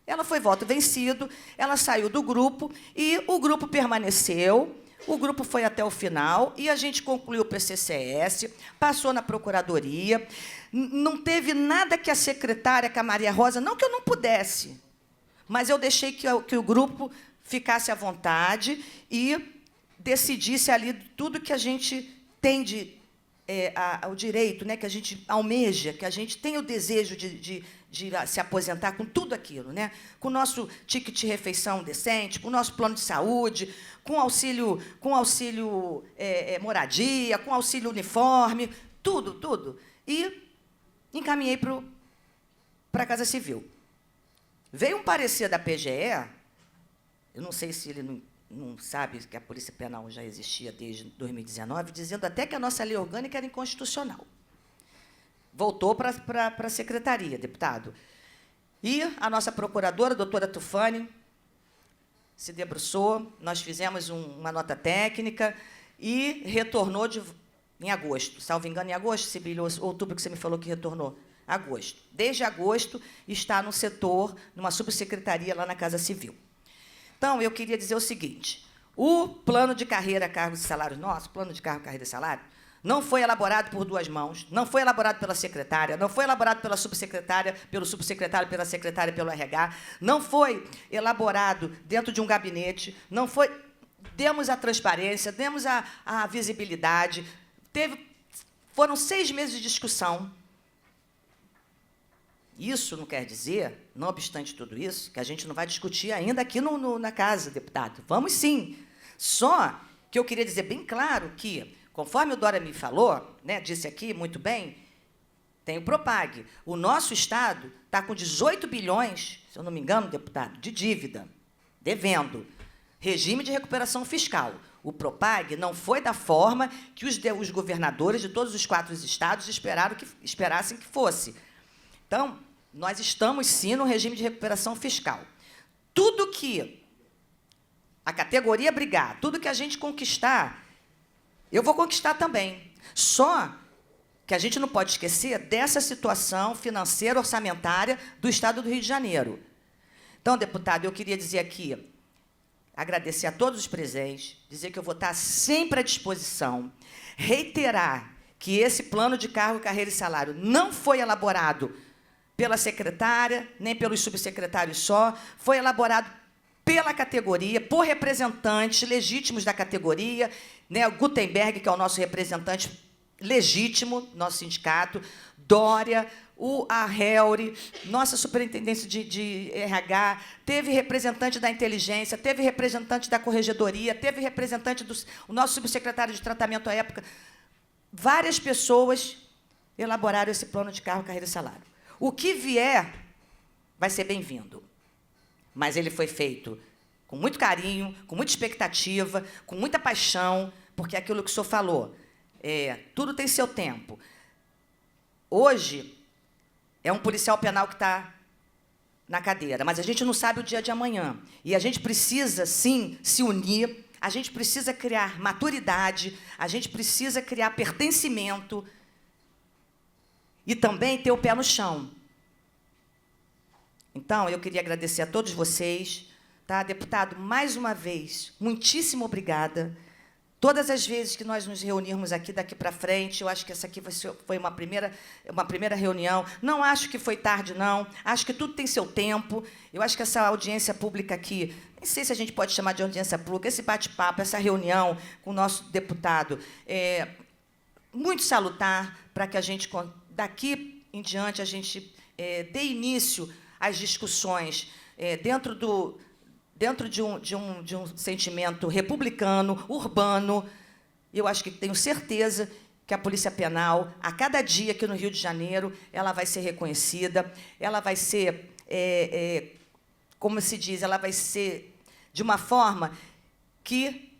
ela foi voto vencido, ela saiu do grupo e o grupo permaneceu, o grupo foi até o final e a gente concluiu o PCCS, passou na Procuradoria, não teve nada que a secretária, que a Maria Rosa, não que eu não pudesse, mas eu deixei que o grupo ficasse à vontade e decidisse ali tudo que a gente tem o direito, né, que a gente almeja, que a gente tem o desejo de se aposentar com tudo aquilo, né? Com o nosso ticket de refeição decente, com o nosso plano de saúde, com auxílio moradia, com auxílio uniforme, tudo. E encaminhei para a Casa Civil. Veio um parecer da PGE, eu não sei se ele não sabe que a Polícia Penal já existia desde 2019, dizendo até que a nossa lei orgânica era inconstitucional. Voltou para a secretaria, deputado. E a nossa procuradora, a doutora Tufani, se debruçou, nós fizemos uma nota técnica e retornou em agosto. Salvo engano, em agosto, Sibília, outubro que você me falou que retornou. Agosto. Desde agosto está no setor, numa subsecretaria lá na Casa Civil. Então, eu queria dizer o seguinte, o plano de carreira, cargos e salários nosso, plano de cargo, carreira e salário, não foi elaborado por duas mãos, não foi elaborado pela secretária, não foi elaborado pela subsecretária, pelo subsecretário, pela secretária, pelo RH, não foi elaborado dentro de um gabinete, não foi... Demos a transparência, demos a visibilidade, foram 6 meses de discussão. Isso não quer dizer, não obstante tudo isso, que a gente não vai discutir ainda aqui na casa, deputado. Vamos sim. Só que eu queria dizer bem claro que, conforme o Dória me falou, né, disse aqui muito bem, tem o Propag. O nosso Estado está com 18 bilhões, se eu não me engano, deputado, de dívida, devendo. Regime de recuperação fiscal. O Propag não foi da forma que os governadores de todos os 4 estados esperassem que fosse. Então, nós estamos, sim, no regime de recuperação fiscal. Tudo que a categoria brigar, tudo que a gente conquistar, eu vou conquistar também. Só que a gente não pode esquecer dessa situação financeira, orçamentária do Estado do Rio de Janeiro. Então, deputado, eu queria dizer aqui, agradecer a todos os presentes, dizer que eu vou estar sempre à disposição, reiterar que esse plano de cargo, carreira e salário não foi elaborado pela secretária, nem pelos subsecretários só, foi elaborado pela categoria, por representantes legítimos da categoria, né, o Gutenberg, que é o nosso representante legítimo, nosso sindicato, Dória, a Helry, nossa superintendência de RH, teve representante da inteligência, teve representante da corregedoria, teve representante o nosso subsecretário de tratamento à época. Várias pessoas elaboraram esse plano de cargo, carreira e salário. O que vier vai ser bem-vindo, mas ele foi feito com muito carinho, com muita expectativa, com muita paixão, porque é aquilo que o senhor falou, tudo tem seu tempo. Hoje, é um policial penal que está na cadeira, mas a gente não sabe o dia de amanhã. E a gente precisa, sim, se unir, a gente precisa criar maturidade, a gente precisa criar pertencimento e também ter o pé no chão. Então, eu queria agradecer a todos vocês. Tá, deputado, mais uma vez, muitíssimo obrigada. Todas as vezes que nós nos reunirmos aqui, daqui para frente, eu acho que essa aqui foi uma primeira reunião. Não acho que foi tarde, não. Acho que tudo tem seu tempo. Eu acho que essa audiência pública aqui, nem sei se a gente pode chamar de audiência pública, esse bate-papo, essa reunião com o nosso deputado, é muito salutar para que a gente, daqui em diante, a gente dê início às discussões dentro de um sentimento republicano, urbano. Eu acho que tenho certeza que a Polícia Penal, a cada dia aqui no Rio de Janeiro, ela vai ser reconhecida, ela vai ser, como se diz, ela vai ser de uma forma que,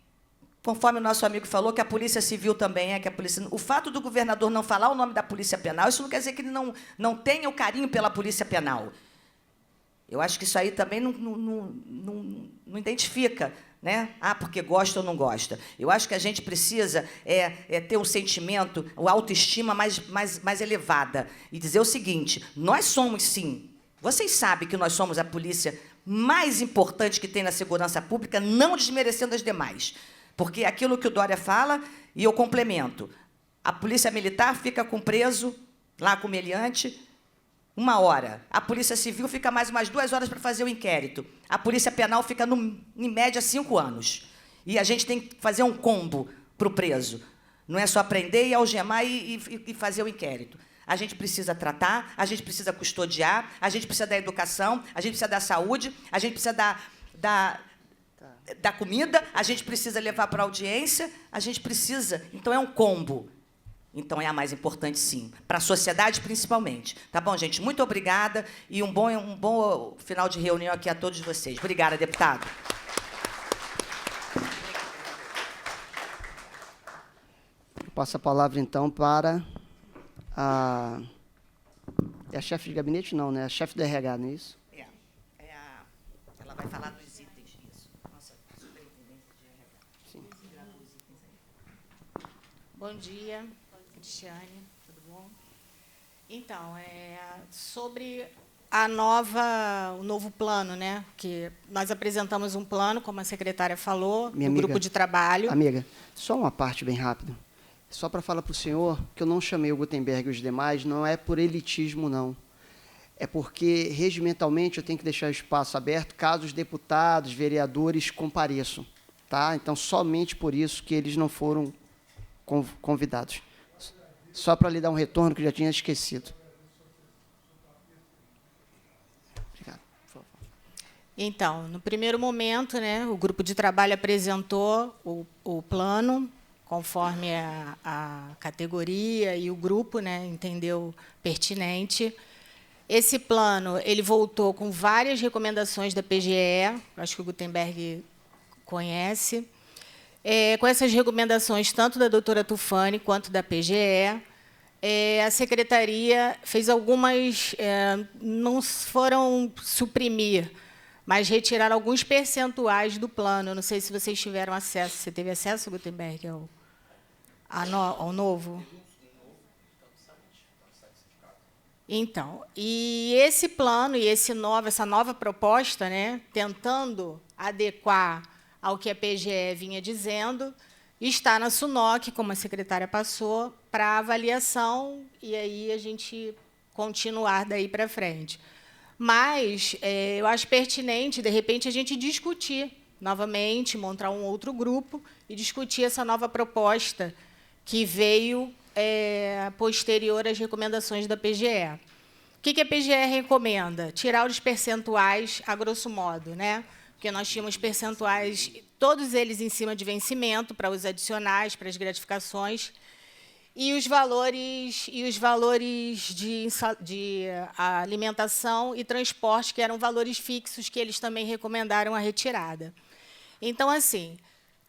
conforme o nosso amigo falou, que a Polícia Civil também que a polícia. O fato do governador não falar o nome da Polícia Penal, isso não quer dizer que ele não tenha o carinho pela Polícia Penal. Eu acho que isso aí também não identifica, né? Porque gosta ou não gosta. Eu acho que a gente precisa ter um sentimento, a autoestima mais elevada. E dizer o seguinte, nós somos, sim, vocês sabem que nós somos a polícia mais importante que tem na segurança pública, não desmerecendo as demais. Porque aquilo que o Dória fala, e eu complemento, a Polícia Militar fica com preso, lá com o meliante, 1 hora. A Polícia Civil fica mais umas 2 horas para fazer o inquérito. A Polícia Penal fica, em média, 5 anos. E a gente tem que fazer um combo para o preso. Não é só prender e algemar e fazer o inquérito. A gente precisa tratar, a gente precisa custodiar, a gente precisa da educação, a gente precisa da saúde, a gente precisa da comida, a gente precisa levar para a audiência, a gente precisa... Então, é um combo. Então, é a mais importante, sim, para a sociedade, principalmente. Tá bom, gente? Muito obrigada e um bom final de reunião aqui a todos vocês. Obrigada, deputado. Eu passo a palavra, então, para a... É a chefe de gabinete? Não, né? A chefe do RH, não é isso? Ela vai falar dos itens, isso. Nossa superintendência de RH. Sim. Bom dia, Cristiane, tudo bom? Então, sobre o novo plano, né? Que nós apresentamos um plano, como a secretária falou, do grupo de trabalho. Amiga, só uma parte bem rápido. Só para falar para o senhor que eu não chamei o Gutenberg e os demais, não é por elitismo, não. É porque, regimentalmente, eu tenho que deixar o espaço aberto caso os deputados, vereadores compareçam. Tá? Então, somente por isso que eles não foram convidados. Só para lhe dar um retorno que eu já tinha esquecido. Obrigado. Por favor. Então, no primeiro momento, né, o grupo de trabalho apresentou o plano, conforme a categoria e o grupo, né, entendeu pertinente. Esse plano ele voltou com várias recomendações da PGE, acho que o Gutenberg conhece, com essas recomendações tanto da doutora Tufani quanto da PGE. A secretaria fez algumas, não foram suprimir, mas retiraram alguns percentuais do plano. Eu não sei se vocês tiveram acesso. Você teve acesso, Gutenberg, ao novo? Então, e esse plano e essa nova proposta, né, tentando adequar ao que a PGE vinha dizendo, está na SUNOC, como a secretária passou, para avaliação, e aí a gente continuar daí para frente. Mas eu acho pertinente, de repente, a gente discutir novamente, montar um outro grupo e discutir essa nova proposta que veio posterior às recomendações da PGE. O que a PGE recomenda? Tirar os percentuais, a grosso modo, né? Porque nós tínhamos percentuais, todos eles em cima de vencimento, para os adicionais, para as gratificações, e os valores de alimentação e transporte, que eram valores fixos, que eles também recomendaram a retirada. Então, assim,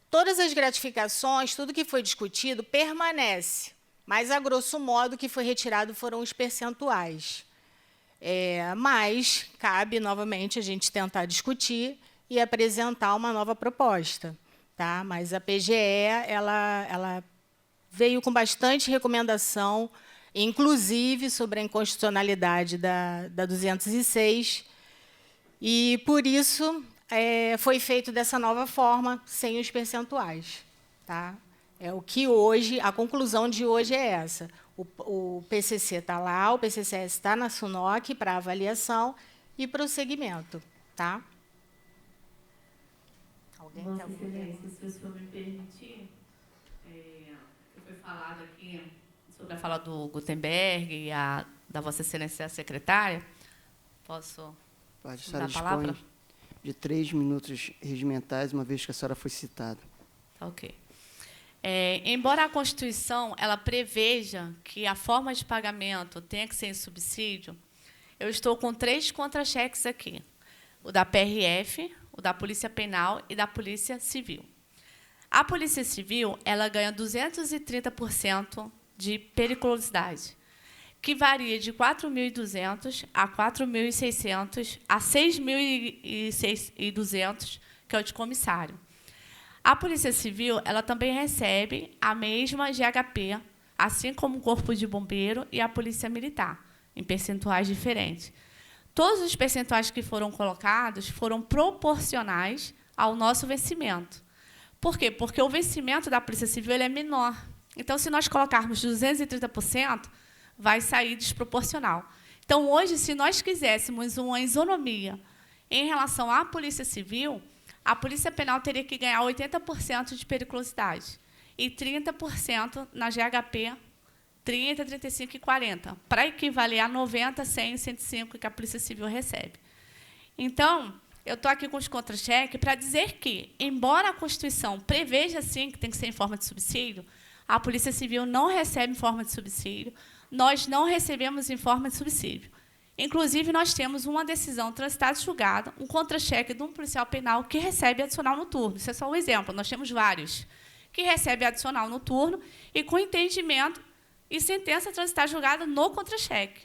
todas as gratificações, tudo que foi discutido, permanece, mas, a grosso modo, o que foi retirado foram os percentuais. Mas cabe, novamente, a gente tentar discutir e apresentar uma nova proposta. Tá? Mas a PGE ela veio com bastante recomendação, inclusive sobre a inconstitucionalidade da 206, e, por isso, foi feito dessa nova forma, sem os percentuais. Tá? O que hoje, a conclusão de hoje é essa. O PCC está lá, o PCCS está na SUNOC para avaliação e prosseguimento. Tá? Alguém Vossa Excelência, se o senhor me permitir, foi falado aqui sobre a fala do Gutenberg e da Vossa Excelência secretária. Posso Pode, a dar senhora a palavra? dispõe de 3 minutos regimentais, uma vez que a senhora foi citada. Tá, ok. Embora a Constituição ela preveja que a forma de pagamento tenha que ser em subsídio, eu estou com 3 contra-cheques aqui. O da PRF, o da Polícia Penal e da Polícia Civil. A Polícia Civil ela ganha 230% de periculosidade, que varia de 4.200 a 4.600 a 6.200, que é o de comissário. A Polícia Civil ela também recebe a mesma GHP, assim como o Corpo de Bombeiro e a Polícia Militar, em percentuais diferentes. Todos os percentuais que foram colocados foram proporcionais ao nosso vencimento. Por quê? Porque o vencimento da Polícia Civil ele é menor. Então, se nós colocarmos 230%, vai sair desproporcional. Então, hoje, se nós quiséssemos uma isonomia em relação à Polícia Civil, a Polícia Penal teria que ganhar 80% de periculosidade e 30% na GHP, 30, 35 e 40, para equivaler a 90, 100 e 105 que a Polícia Civil recebe. Então, eu estou aqui com os contra-cheques para dizer que, embora a Constituição preveja, sim, que tem que ser em forma de subsídio, a Polícia Civil não recebe em forma de subsídio, nós não recebemos em forma de subsídio. Inclusive, nós temos uma decisão transitada e julgada, um contra-cheque de um policial penal que recebe adicional noturno. Isso é só um exemplo, nós temos vários, que recebe adicional noturno e com entendimento e sentença transitada e julgada no contra-cheque.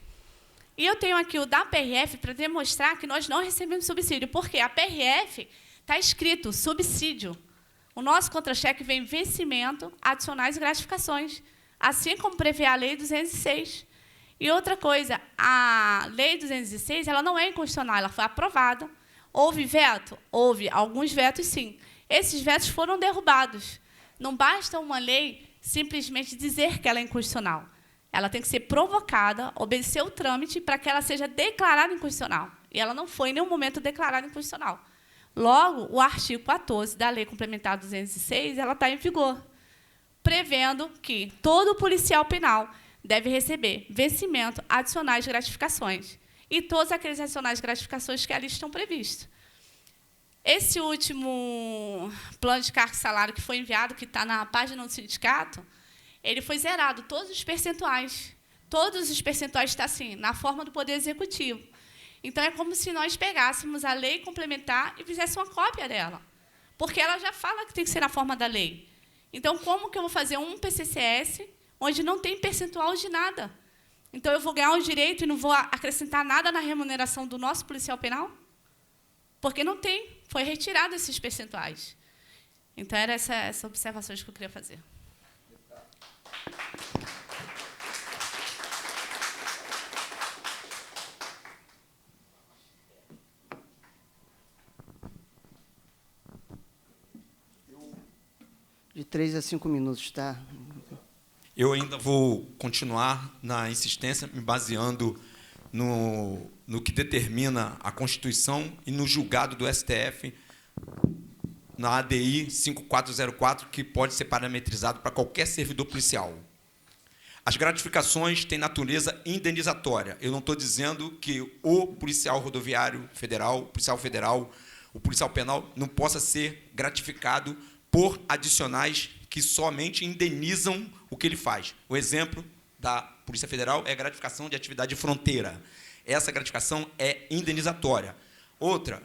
E eu tenho aqui o da PRF para demonstrar que nós não recebemos subsídio, porque a PRF está escrito subsídio. O nosso contra-cheque vem vencimento, adicionais e gratificações, assim como prevê a Lei 206. E outra coisa, a Lei 206 ela não é inconstitucional, ela foi aprovada. Houve veto? Houve alguns vetos, sim. Esses vetos foram derrubados. Não basta uma lei simplesmente dizer que ela é inconstitucional. Ela tem que ser provocada, obedecer o trâmite para que ela seja declarada inconstitucional. E ela não foi em nenhum momento declarada inconstitucional. Logo, o artigo 14 da Lei Complementar 206 ela está em vigor, prevendo que todo policial penal deve receber vencimento, adicionais de gratificações. E todos aqueles adicionais de gratificações que ali estão previstos. Esse último plano de cargo e salário que foi enviado, que está na página do sindicato, ele foi zerado, todos os percentuais. Todos os percentuais estão assim, na forma do Poder Executivo. Então, é como se nós pegássemos a lei complementar e fizéssemos uma cópia dela. Porque ela já fala que tem que ser na forma da lei. Então, como que eu vou fazer um PCCS onde não tem percentual de nada? Então, eu vou ganhar um direito e não vou acrescentar nada na remuneração do nosso policial penal? Porque não tem, foi retirado esses percentuais. Então, era essa observação que eu queria fazer. De 3 a 5 minutos, tá? Eu ainda vou continuar na insistência, me baseando no que determina a Constituição e no julgado do STF, na ADI 5404, que pode ser parametrizado para qualquer servidor policial. As gratificações têm natureza indenizatória. Eu não estou dizendo que o policial rodoviário federal, o policial penal, não possa ser gratificado por adicionais que somente indenizam o que ele faz. O exemplo da Polícia Federal é a gratificação de atividade de fronteira. Essa gratificação é indenizatória. Outra,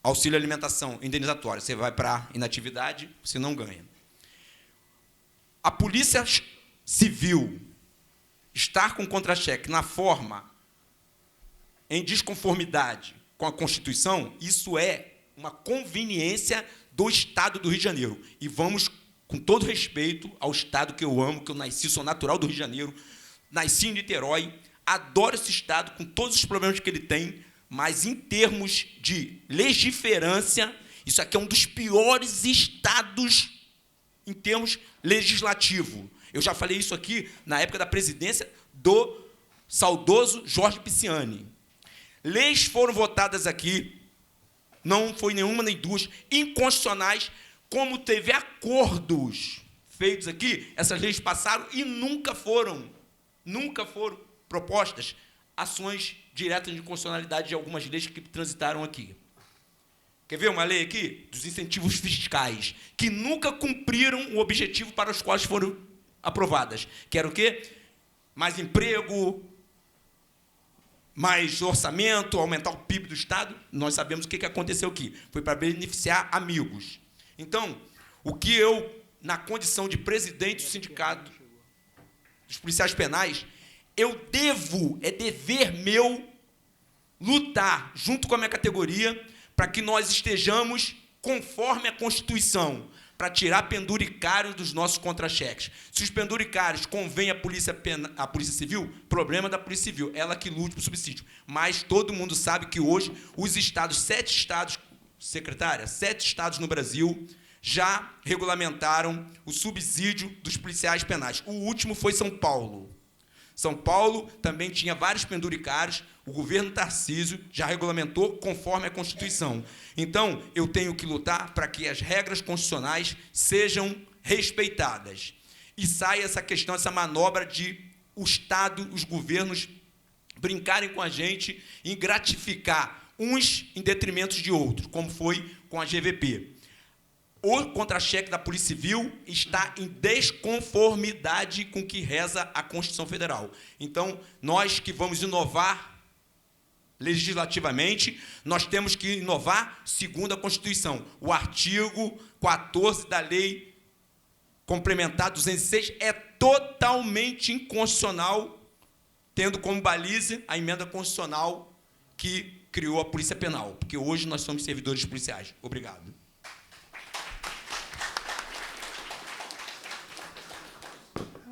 auxílio alimentação, indenizatória. Você vai para inatividade, você não ganha. A Polícia Civil estar com contra-cheque na forma em desconformidade com a Constituição, isso é uma conveniência do Estado do Rio de Janeiro. E vamos, com todo respeito ao Estado que eu amo, que eu nasci, sou natural do Rio de Janeiro, nasci em Niterói, adoro esse Estado com todos os problemas que ele tem, mas em termos de legiferância, isso aqui é um dos piores estados em termos legislativo. Eu já falei isso aqui na época da presidência do saudoso Jorge Pisciani. Leis foram votadas aqui, não foi nenhuma nem duas, inconstitucionais, como teve acordos feitos aqui, essas leis passaram e nunca foram propostas ações diretas de inconstitucionalidade de algumas leis que transitaram aqui. Quer ver uma lei aqui? Dos incentivos fiscais, que nunca cumpriram o objetivo para os quais foram aprovadas. Que era o quê? Mais emprego, mais orçamento, aumentar o PIB do Estado. Nós sabemos o que aconteceu aqui. Foi para beneficiar amigos. Então, o que eu, na condição de presidente do sindicato dos policiais penais, eu devo, é dever meu, lutar junto com a minha categoria para que nós estejamos conforme a Constituição, para tirar penduricários dos nossos contra-cheques. Se os penduricários convêm à Polícia Civil, problema da Polícia Civil, ela que lute por subsídio. Mas todo mundo sabe que hoje os estados, 7 estados, secretária, 7 estados no Brasil já regulamentaram o subsídio dos policiais penais. O último foi São Paulo. São Paulo também tinha vários penduricários, o governo Tarcísio já regulamentou conforme a Constituição. Então, eu tenho que lutar para que as regras constitucionais sejam respeitadas. E saia essa questão, essa manobra de o Estado, os governos brincarem com a gente e gratificar uns em detrimento de outros, como foi com a GVP. O contra-cheque da Polícia Civil está em desconformidade com o que reza a Constituição Federal. Então, nós que vamos inovar legislativamente, nós temos que inovar segundo a Constituição. O artigo 14 da Lei Complementar 206 é totalmente inconstitucional, tendo como baliza a emenda constitucional que criou a Polícia Penal, porque hoje nós somos servidores policiais. Obrigado.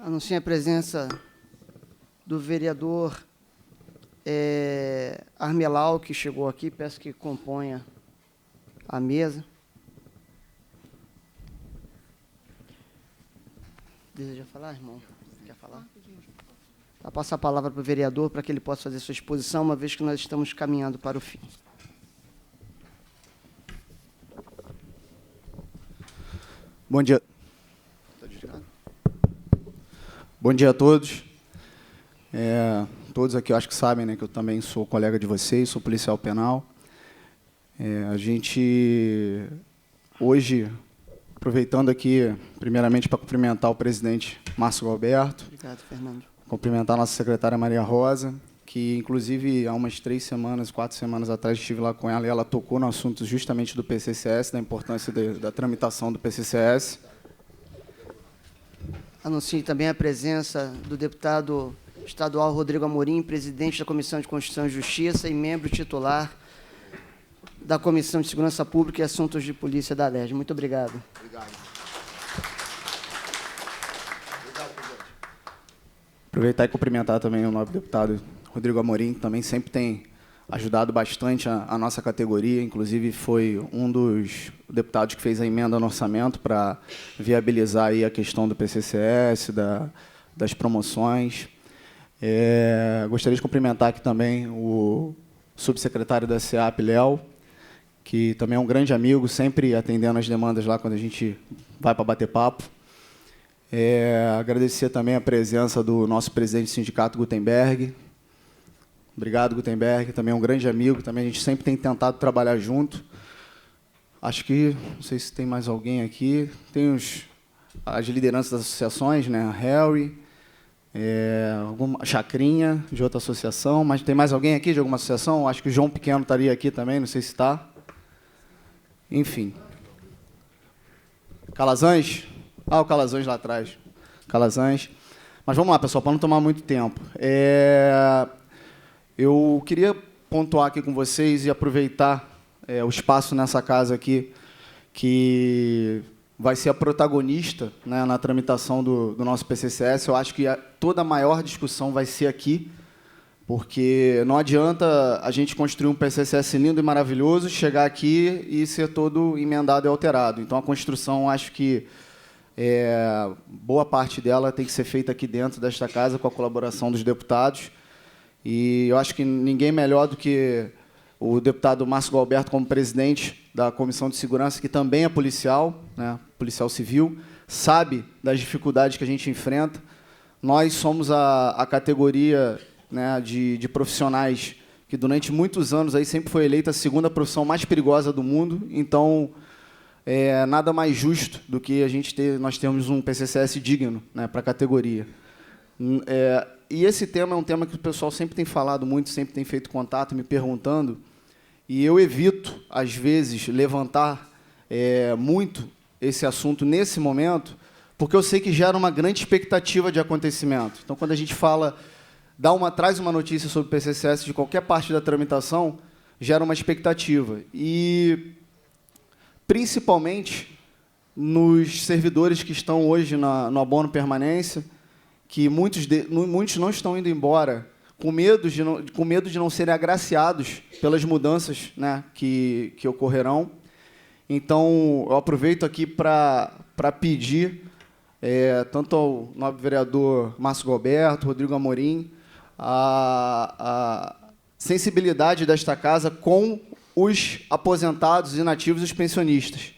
Anuncio a presença do vereador Armelau, que chegou aqui. Peço que componha a mesa. Deseja falar, irmão? Quer falar? Vou passar a palavra para o vereador para que ele possa fazer sua exposição, uma vez que nós estamos caminhando para o fim. Bom dia. Bom dia a todos. Todos aqui eu acho que sabem, né, que eu também sou colega de vocês, sou policial penal. A gente, hoje, aproveitando aqui, primeiramente, para cumprimentar o presidente Márcio Gualberto. Obrigado, Fernando. Cumprimentar a nossa secretária Maria Rosa, que, inclusive, há umas 3 semanas, 4 semanas atrás, estive lá com ela e ela tocou no assunto justamente do PCCS, da importância da tramitação do PCCS. Anuncio também a presença do deputado estadual Rodrigo Amorim, presidente da Comissão de Constituição e Justiça e membro titular da Comissão de Segurança Pública e Assuntos de Polícia da ALERJ. Muito obrigado. Obrigado. Aproveitar e cumprimentar também o nobre deputado Rodrigo Amorim, que também sempre tem ajudado bastante a nossa categoria, inclusive foi um dos deputados que fez a emenda no orçamento para viabilizar aí a questão do PCCS, das promoções. Gostaria de cumprimentar aqui também o subsecretário da SEAP, Léo, que também é um grande amigo, sempre atendendo as demandas lá quando a gente vai para bater papo. Agradecer também a presença do nosso presidente do sindicato, Gutenberg. Obrigado, Gutenberg, também é um grande amigo, também a gente sempre tem tentado trabalhar junto. Acho que, não sei se tem mais alguém aqui, tem as lideranças das associações, né? A Harry, alguma Chacrinha, de outra associação, mas tem mais alguém aqui de alguma associação? Acho que o João Pequeno estaria aqui também, não sei se está. Enfim. Calazans? O Calazans lá atrás. Calazans. Mas vamos lá, pessoal, para não tomar muito tempo. Eu queria pontuar aqui com vocês e aproveitar o espaço nessa casa aqui, que vai ser a protagonista, né, na tramitação do nosso PCCS. Eu acho que toda a maior discussão vai ser aqui, porque não adianta a gente construir um PCCS lindo e maravilhoso, chegar aqui e ser todo emendado e alterado. Então, a construção, acho que boa parte dela tem que ser feita aqui dentro desta casa, com a colaboração dos deputados. E eu acho que ninguém melhor do que o deputado Márcio Gualberto, como presidente da Comissão de Segurança, que também é policial, né, policial civil, sabe das dificuldades que a gente enfrenta. Nós somos a categoria, né, de profissionais que, durante muitos anos, aí sempre foi eleita a segunda profissão mais perigosa do mundo. Então, nada mais justo do que nós termos um PCCS digno, né, para a categoria. E esse tema é um tema que o pessoal sempre tem falado muito, sempre tem feito contato, me perguntando, e eu evito, às vezes, levantar muito esse assunto nesse momento, porque eu sei que gera uma grande expectativa de acontecimento. Então, quando a gente fala, traz uma notícia sobre o PCCS de qualquer parte da tramitação, gera uma expectativa. E, principalmente, nos servidores que estão hoje no abono permanência, que muitos não estão indo embora com medo de não serem agraciados pelas mudanças, né, que ocorrerão. Então, eu aproveito aqui para pedir, tanto ao nobre vereador Márcio Gualberto, Rodrigo Amorim, a sensibilidade desta casa com os aposentados, inativos e os pensionistas.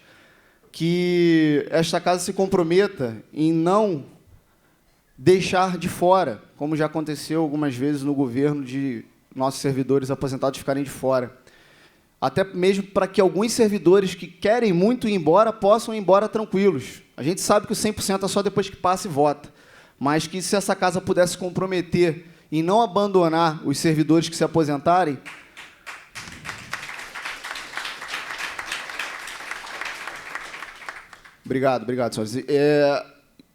Que esta casa se comprometa em não deixar de fora, como já aconteceu algumas vezes no governo, de nossos servidores aposentados ficarem de fora. Até mesmo para que alguns servidores que querem muito ir embora possam ir embora tranquilos. A gente sabe que o 100% é só depois que passa e vota, mas que, se essa casa pudesse comprometer em não abandonar os servidores que se aposentarem, Obrigado, senhores.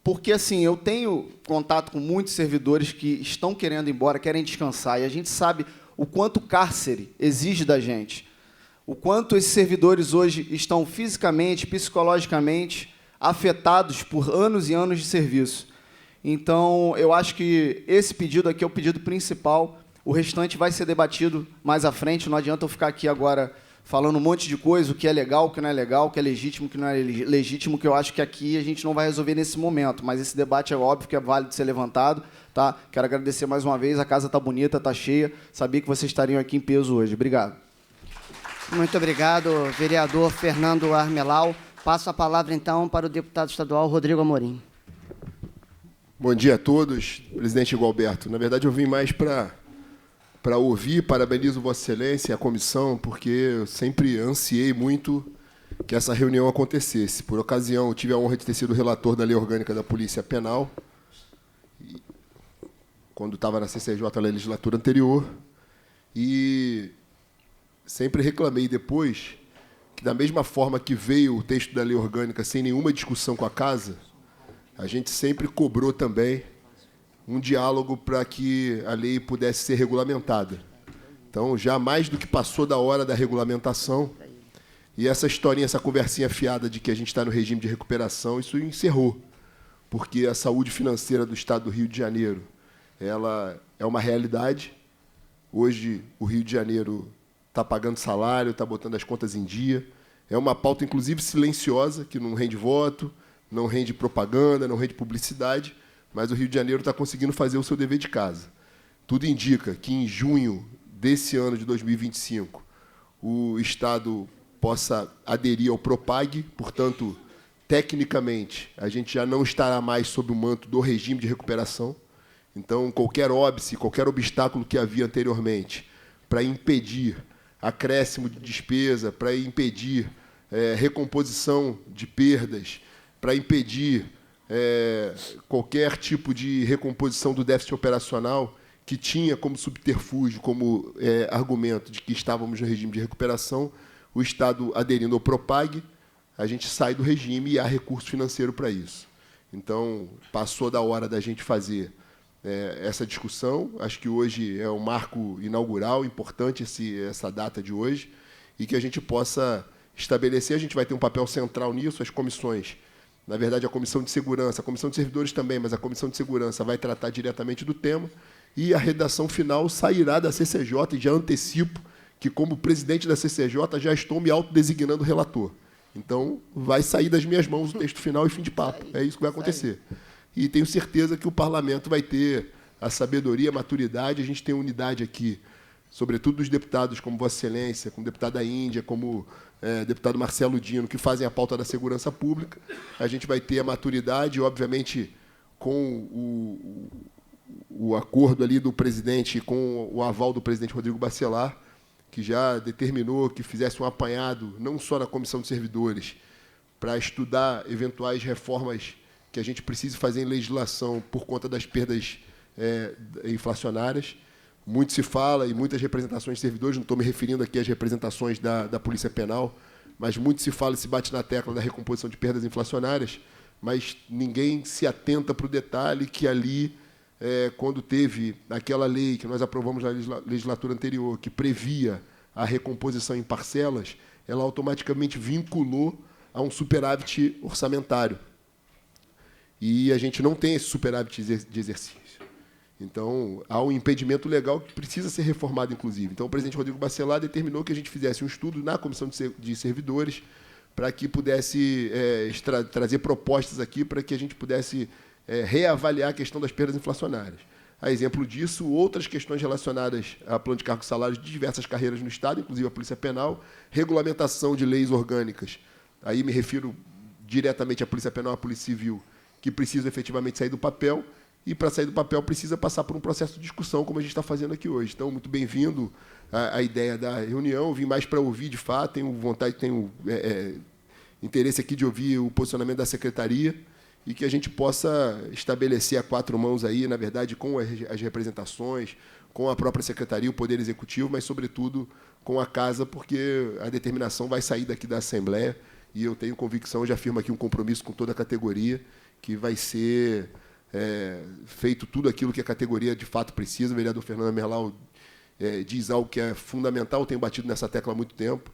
Porque, assim, eu tenho contato com muitos servidores que estão querendo ir embora, querem descansar, e a gente sabe o quanto o cárcere exige da gente, o quanto esses servidores hoje estão fisicamente, psicologicamente afetados por anos e anos de serviço. Então, eu acho que esse pedido aqui é o pedido principal. O restante vai ser debatido mais à frente. Não adianta eu ficar aqui agora falando um monte de coisa, o que é legal, o que não é legal, o que é legítimo, o que não é legítimo, que eu acho que aqui a gente não vai resolver nesse momento. Mas esse debate é óbvio que é válido ser levantado. Tá? Quero agradecer mais uma vez. A casa está bonita, está cheia. Sabia que vocês estariam aqui em peso hoje. Obrigado. Muito obrigado, vereador Fernando Armelau. Passo a palavra, então, para o deputado estadual Rodrigo Amorim. Bom dia a todos. Presidente Gualberto, na verdade eu vim mais para ouvir, parabenizo Vossa Excelência e a comissão, porque eu sempre ansiei muito que essa reunião acontecesse. Por ocasião, eu tive a honra de ter sido relator da Lei Orgânica da Polícia Penal, quando estava na CCJ, na legislatura anterior, e sempre reclamei depois que, da mesma forma que veio o texto da Lei Orgânica sem nenhuma discussão com a Casa, a gente sempre cobrou também um diálogo para que a lei pudesse ser regulamentada. Então, já mais do que passou da hora da regulamentação, e essa historinha, essa conversinha fiada de que a gente está no regime de recuperação, isso encerrou, porque a saúde financeira do Estado do Rio de Janeiro, ela é uma realidade. Hoje, o Rio de Janeiro está pagando salário, está botando as contas em dia. É uma pauta, inclusive, silenciosa, que não rende voto, não rende propaganda, não rende publicidade, mas o Rio de Janeiro está conseguindo fazer o seu dever de casa. Tudo indica que, em junho desse ano de 2025, o Estado possa aderir ao Propag, portanto, tecnicamente, a gente já não estará mais sob o manto do regime de recuperação. Então, qualquer óbice, qualquer obstáculo que havia anteriormente para impedir acréscimo de despesa, para impedir recomposição de perdas, para impedir qualquer tipo de recomposição do déficit operacional que tinha como subterfúgio, como argumento de que estávamos no regime de recuperação, o Estado aderindo ao Propag, a gente sai do regime e há recurso financeiro para isso. Então, passou da hora da gente fazer essa discussão. Acho que hoje é um marco inaugural, importante essa data de hoje, e que a gente possa estabelecer, a gente vai ter um papel central nisso, as comissões. Na verdade, a Comissão de Segurança, a Comissão de Servidores também, mas a Comissão de Segurança vai tratar diretamente do tema, e a redação final sairá da CCJ, e já antecipo que, como presidente da CCJ, já estou me autodesignando relator. Então, vai sair das minhas mãos o texto final e fim de papo. É isso que vai acontecer. E tenho certeza que o parlamento vai ter a sabedoria, a maturidade, a gente tem unidade aqui, sobretudo dos deputados como Vossa Excelência, como deputado da Índia, como deputado Marcelo Dino, que fazem a pauta da segurança pública. A gente vai ter a maturidade, obviamente, com o acordo ali do presidente, com o aval do presidente Rodrigo Bacelar, que já determinou que fizesse um apanhado, não só na Comissão de Servidores, para estudar eventuais reformas que a gente precise fazer em legislação por conta das perdas inflacionárias. Muito se fala, e muitas representações de servidores, não estou me referindo aqui às representações da Polícia Penal, mas muito se fala e se bate na tecla da recomposição de perdas inflacionárias, mas ninguém se atenta para o detalhe que ali, quando teve aquela lei que nós aprovamos na legislatura anterior, que previa a recomposição em parcelas, ela automaticamente vinculou a um superávit orçamentário. E a gente não tem esse superávit de exercício. Então, há um impedimento legal que precisa ser reformado, inclusive. Então, o presidente Rodrigo Bacelar determinou que a gente fizesse um estudo na Comissão de Servidores para que pudesse trazer propostas aqui para que a gente pudesse reavaliar a questão das perdas inflacionárias. A exemplo disso, outras questões relacionadas a plano de cargos e salários de diversas carreiras no Estado, inclusive a Polícia Penal, regulamentação de leis orgânicas. Aí me refiro diretamente à Polícia Penal e à Polícia Civil, que precisam efetivamente sair do papel, e, para sair do papel, precisa passar por um processo de discussão, como a gente está fazendo aqui hoje. Então, muito bem-vindo à ideia da reunião. Vim mais para ouvir, de fato, tenho vontade, tenho interesse aqui de ouvir o posicionamento da Secretaria e que a gente possa estabelecer a quatro mãos aí, na verdade, com as representações, com a própria Secretaria, o Poder Executivo, mas, sobretudo, com a Casa, porque a determinação vai sair daqui da Assembleia e eu tenho convicção, já afirmo aqui um compromisso com toda a categoria, que vai ser feito tudo aquilo que a categoria de fato precisa. O vereador Fernando Merlau diz algo que é fundamental, eu tenho batido nessa tecla há muito tempo.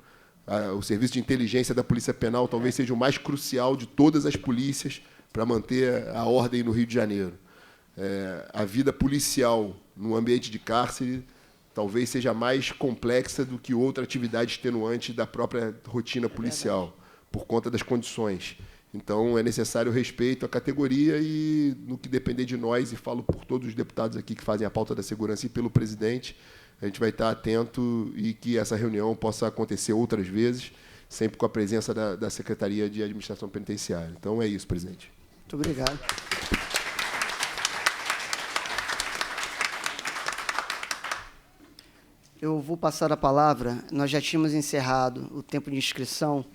O serviço de inteligência da Polícia Penal talvez seja o mais crucial de todas as polícias para manter a ordem no Rio de Janeiro. a vida policial no ambiente de cárcere talvez seja mais complexa do que outra atividade extenuante da própria rotina policial, por conta das condições. Então, é necessário respeito à categoria e, no que depender de nós, e falo por todos os deputados aqui que fazem a pauta da segurança e pelo presidente, a gente vai estar atento e que essa reunião possa acontecer outras vezes, sempre com a presença da Secretaria de Administração Penitenciária. Então, é isso, presidente. Muito obrigado. Eu vou passar a palavra. Nós já tínhamos encerrado o tempo de inscrição,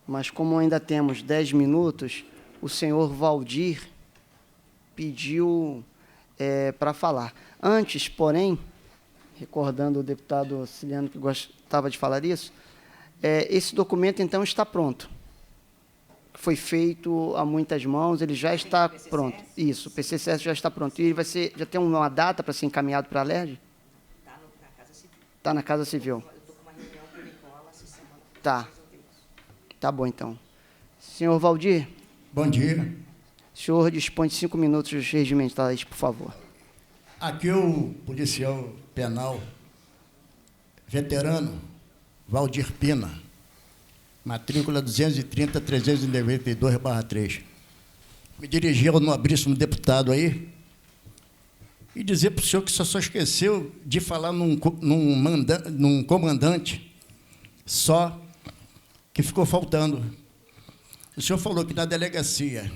mas como ainda temos 10 minutos, o senhor Valdir pediu para falar. Antes, porém, recordando o deputado Ciliano que gostava de falar isso, esse documento, então, está pronto. Foi feito a muitas mãos, ele já está pronto. Isso, o PCCS já está pronto. E ele vai ser, já tem uma data para ser encaminhado para a LERJ? Está na Casa Civil. Eu estou com uma reunião com o Nicola essa semana. Tá. Tá bom, então. Senhor Valdir. Bom dia. O senhor dispõe de 5 minutos regimentais, por favor. Aqui o policial penal veterano Valdir Pina, matrícula 230.392/3. Me dirigi ao nobríssimo deputado aí e dizer para o senhor que só esqueceu de falar num comandante só que ficou faltando. O senhor falou que na delegacia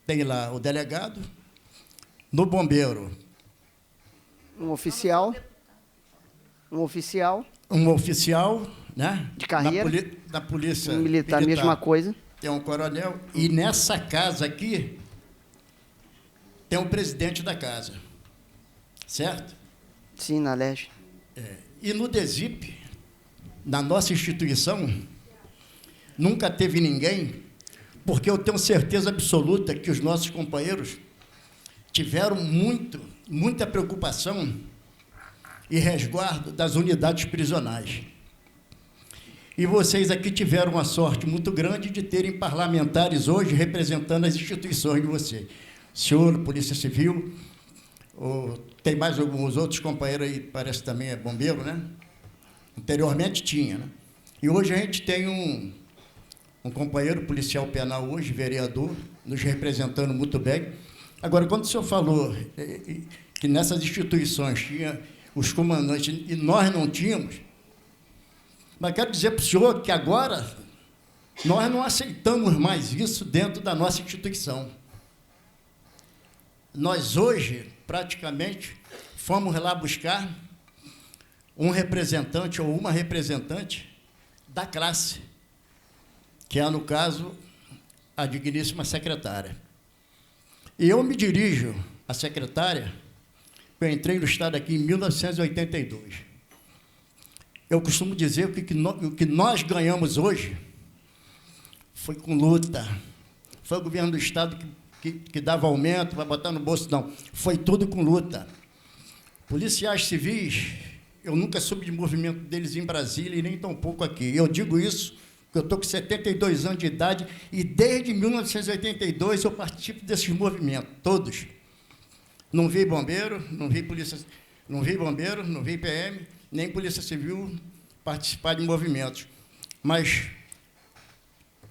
tem lá o delegado, no bombeiro um oficial, né? De carreira, na polícia militar, mesma coisa. Tem um coronel, e nessa casa aqui tem um presidente da casa, certo? Sim, na LERJ. E no DESIP, na nossa instituição, nunca teve ninguém, porque eu tenho certeza absoluta que os nossos companheiros tiveram muita preocupação e resguardo das unidades prisionais. E vocês aqui tiveram uma sorte muito grande de terem parlamentares hoje representando as instituições de vocês. Senhor, Polícia Civil, tem mais alguns outros companheiros aí, parece também é bombeiro, né? Anteriormente tinha, né? E hoje a gente tem um companheiro policial penal hoje, vereador, nos representando muito bem. Agora, quando o senhor falou que nessas instituições tinha os comandantes e nós não tínhamos, mas quero dizer para o senhor que agora nós não aceitamos mais isso dentro da nossa instituição. Nós hoje, praticamente, fomos lá buscar um representante ou uma representante da classe, que é, no caso, a digníssima secretária. E eu me dirijo à secretária, eu entrei no Estado aqui em 1982. Eu costumo dizer que o que nós ganhamos hoje foi com luta. Foi o governo do Estado que dava aumento, vai botar no bolso, não. Foi tudo com luta. Policiais civis, eu nunca soube de movimento deles em Brasília e nem tampouco aqui. Eu digo isso porque eu estou com 72 anos de idade e desde 1982 eu participo desses movimentos, todos. Não vi bombeiro, não vi PM, nem Polícia Civil participar de movimentos. Mas,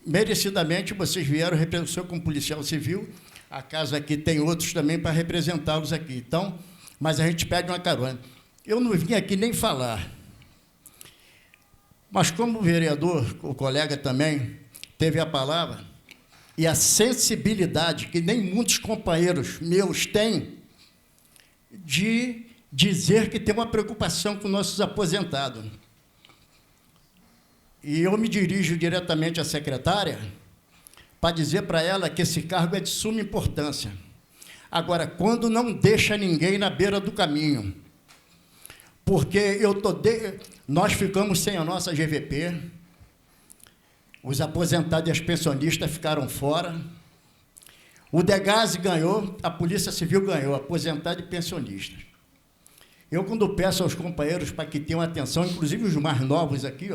merecidamente, vocês vieram representar como policial civil, a casa aqui tem outros também para representá-los aqui. Então, mas a gente pede uma carona. Eu não vim aqui nem falar, mas como o vereador, o colega também, teve a palavra, e a sensibilidade que nem muitos companheiros meus têm, de dizer que tem uma preocupação com nossos aposentados. E eu me dirijo diretamente à secretária para dizer para ela que esse cargo é de suma importância. Agora, quando não deixa ninguém na beira do caminho, porque nós ficamos sem a nossa GVP, os aposentados e as pensionistas ficaram fora, o Degase ganhou, a Polícia Civil ganhou, aposentado e pensionistas. Eu, quando peço aos companheiros para que tenham atenção, inclusive os mais novos aqui,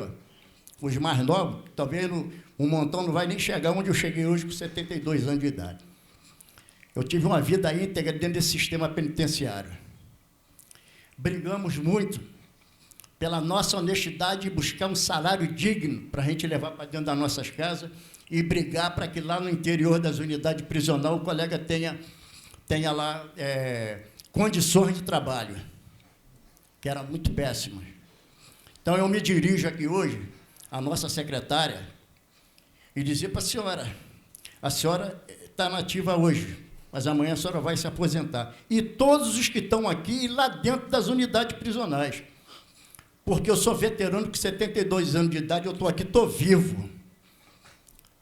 os mais novos, talvez um montão não vai nem chegar onde eu cheguei hoje com 72 anos de idade. Eu tive uma vida íntegra dentro desse sistema penitenciário. Brigamos muito pela nossa honestidade de buscar um salário digno para a gente levar para dentro das nossas casas e brigar para que lá no interior das unidades prisionais o colega tenha lá condições de trabalho, que eram muito péssimas. Então, eu me dirijo aqui hoje à nossa secretária e dizer para a senhora está nativa hoje, mas amanhã a senhora vai se aposentar. E todos os que estão aqui lá dentro das unidades prisionais. Porque eu sou veterano com 72 anos de idade, eu estou aqui, estou vivo.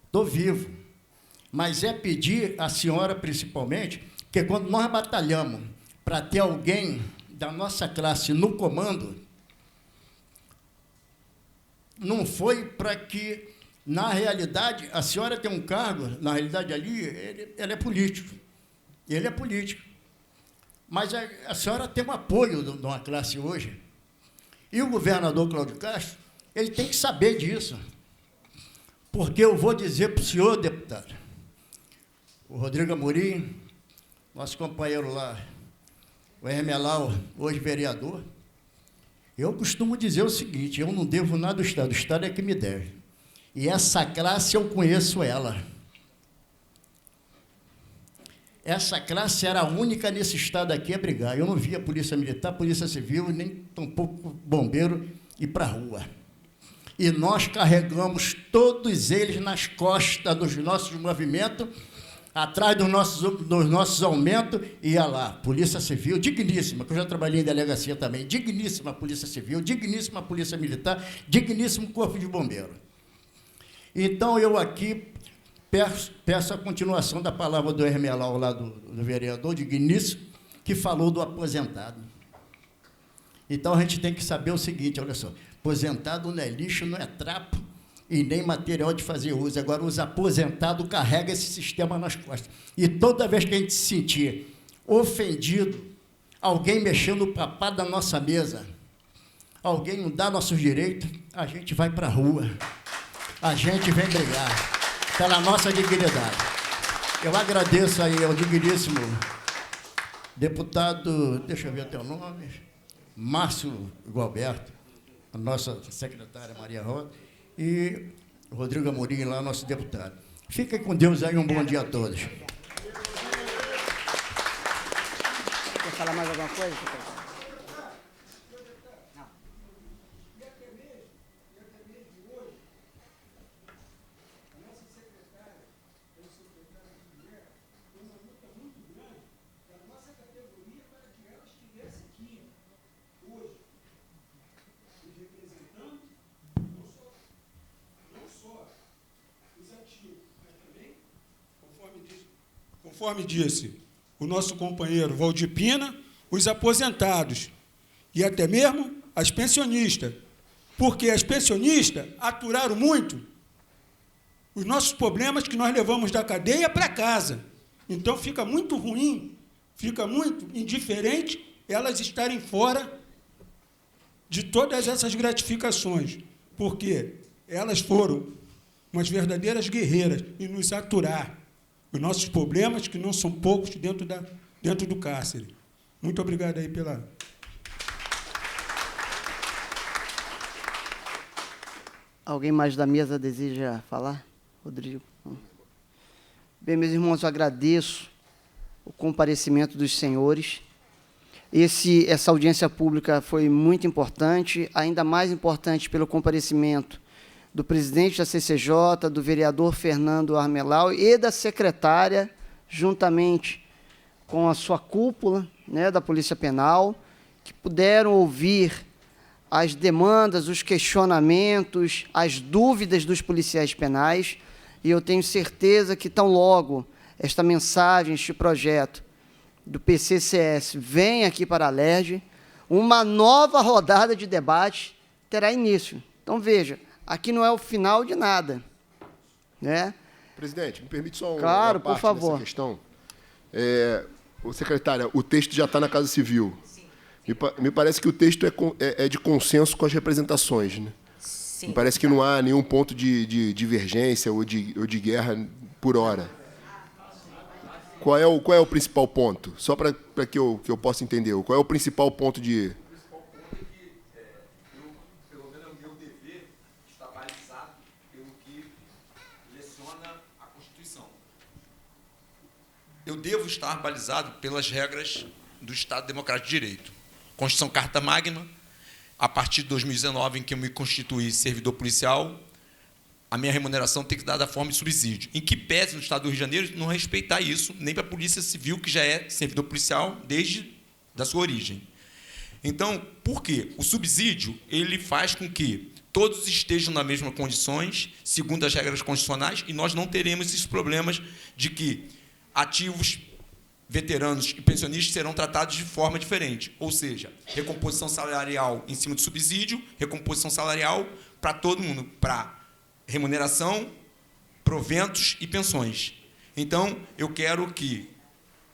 Estou vivo. Mas é pedir à senhora, principalmente, que quando nós batalhamos para ter alguém da nossa classe no comando, não foi para que, na realidade, a senhora tem um cargo, na realidade ali, ele é político. Ele é político. Mas a senhora tem um apoio de uma classe hoje. E o governador Cláudio Castro, ele tem que saber disso. Porque eu vou dizer para o senhor, deputado, o Rodrigo Amorim, nosso companheiro lá, o Hermelau, hoje vereador, eu costumo dizer o seguinte, eu não devo nada ao Estado, o Estado é que me deve. E essa classe, eu conheço ela. Essa classe era a única nesse estado aqui a brigar. Eu não via Polícia Militar, Polícia Civil, nem tampouco bombeiro ir para a rua. E nós carregamos todos eles nas costas dos nossos movimentos, atrás dos nossos aumentos, ia lá, Polícia Civil, digníssima, que eu já trabalhei em delegacia também, digníssima Polícia Civil, digníssima Polícia Militar, digníssimo Corpo de Bombeiro. Então, eu aqui peço a continuação da palavra do Hermelau, lá do vereador digníssimo, que falou do aposentado. Então, a gente tem que saber o seguinte, olha só, aposentado não é lixo, não é trapo, e nem material de fazer uso. Agora, os aposentados carregam esse sistema nas costas. E toda vez que a gente se sentir ofendido, alguém mexendo o papá da nossa mesa, alguém não dá nossos direitos, a gente vai para a rua. A gente vem brigar pela nossa dignidade. Eu agradeço aí ao digníssimo deputado, deixa eu ver até o nome, Márcio Gualberto, a nossa secretária Maria Rosa, e o Rodrigo Amorim, lá, nosso deputado. Fiquem com Deus aí, um bom dia a todos. Quer falar mais alguma coisa? Conforme disse o nosso companheiro Valdir Pina, os aposentados e até mesmo as pensionistas, porque as pensionistas aturaram muito os nossos problemas que nós levamos da cadeia para casa. Então, fica muito ruim, fica muito indiferente elas estarem fora de todas essas gratificações, porque elas foram umas verdadeiras guerreiras em nos aturar os nossos problemas, que não são poucos, dentro do cárcere. Muito obrigado aí pela... Alguém mais da mesa deseja falar? Rodrigo? Bem, meus irmãos, eu agradeço o comparecimento dos senhores. Essa audiência pública foi muito importante, ainda mais importante pelo comparecimento do presidente da CCJ, do vereador Fernando Hermelau e da secretária, juntamente com a sua cúpula, né, da Polícia Penal, que puderam ouvir as demandas, os questionamentos, as dúvidas dos policiais penais, e eu tenho certeza que, tão logo esta mensagem, este projeto do PCCS vem aqui para a LERJ, uma nova rodada de debate terá início. Então, veja, aqui não é o final de nada, né? Presidente, me permite só claro, uma parte por favor. nessa questão? Secretária, o texto já está na Casa Civil. Me parece que o texto é de consenso com as representações, né? Sim. Me parece que não há nenhum ponto de divergência ou de guerra por hora. Qual é o principal ponto? Só para que eu possa entender. Qual é o principal ponto de... O principal ponto é que, pelo menos é o meu dever, está balizado pelo que leciona a Constituição. Eu devo estar balizado pelas regras do Estado Democrático de Direito. Constituição Carta Magna, a partir de 2019, em que eu me constituí servidor policial, a minha remuneração tem que dar da forma de subsídio. Em que pese no Estado do Rio de Janeiro não respeitar isso, nem para a Polícia Civil, que já é servidor policial desde da sua origem. Então, por quê? O subsídio ele faz com que todos estejam nas mesmas condições, segundo as regras constitucionais, e nós não teremos esses problemas de que ativos, veteranos e pensionistas serão tratados de forma diferente. Ou seja, recomposição salarial em cima do subsídio, recomposição salarial para todo mundo, para remuneração, proventos e pensões. Então, eu quero que,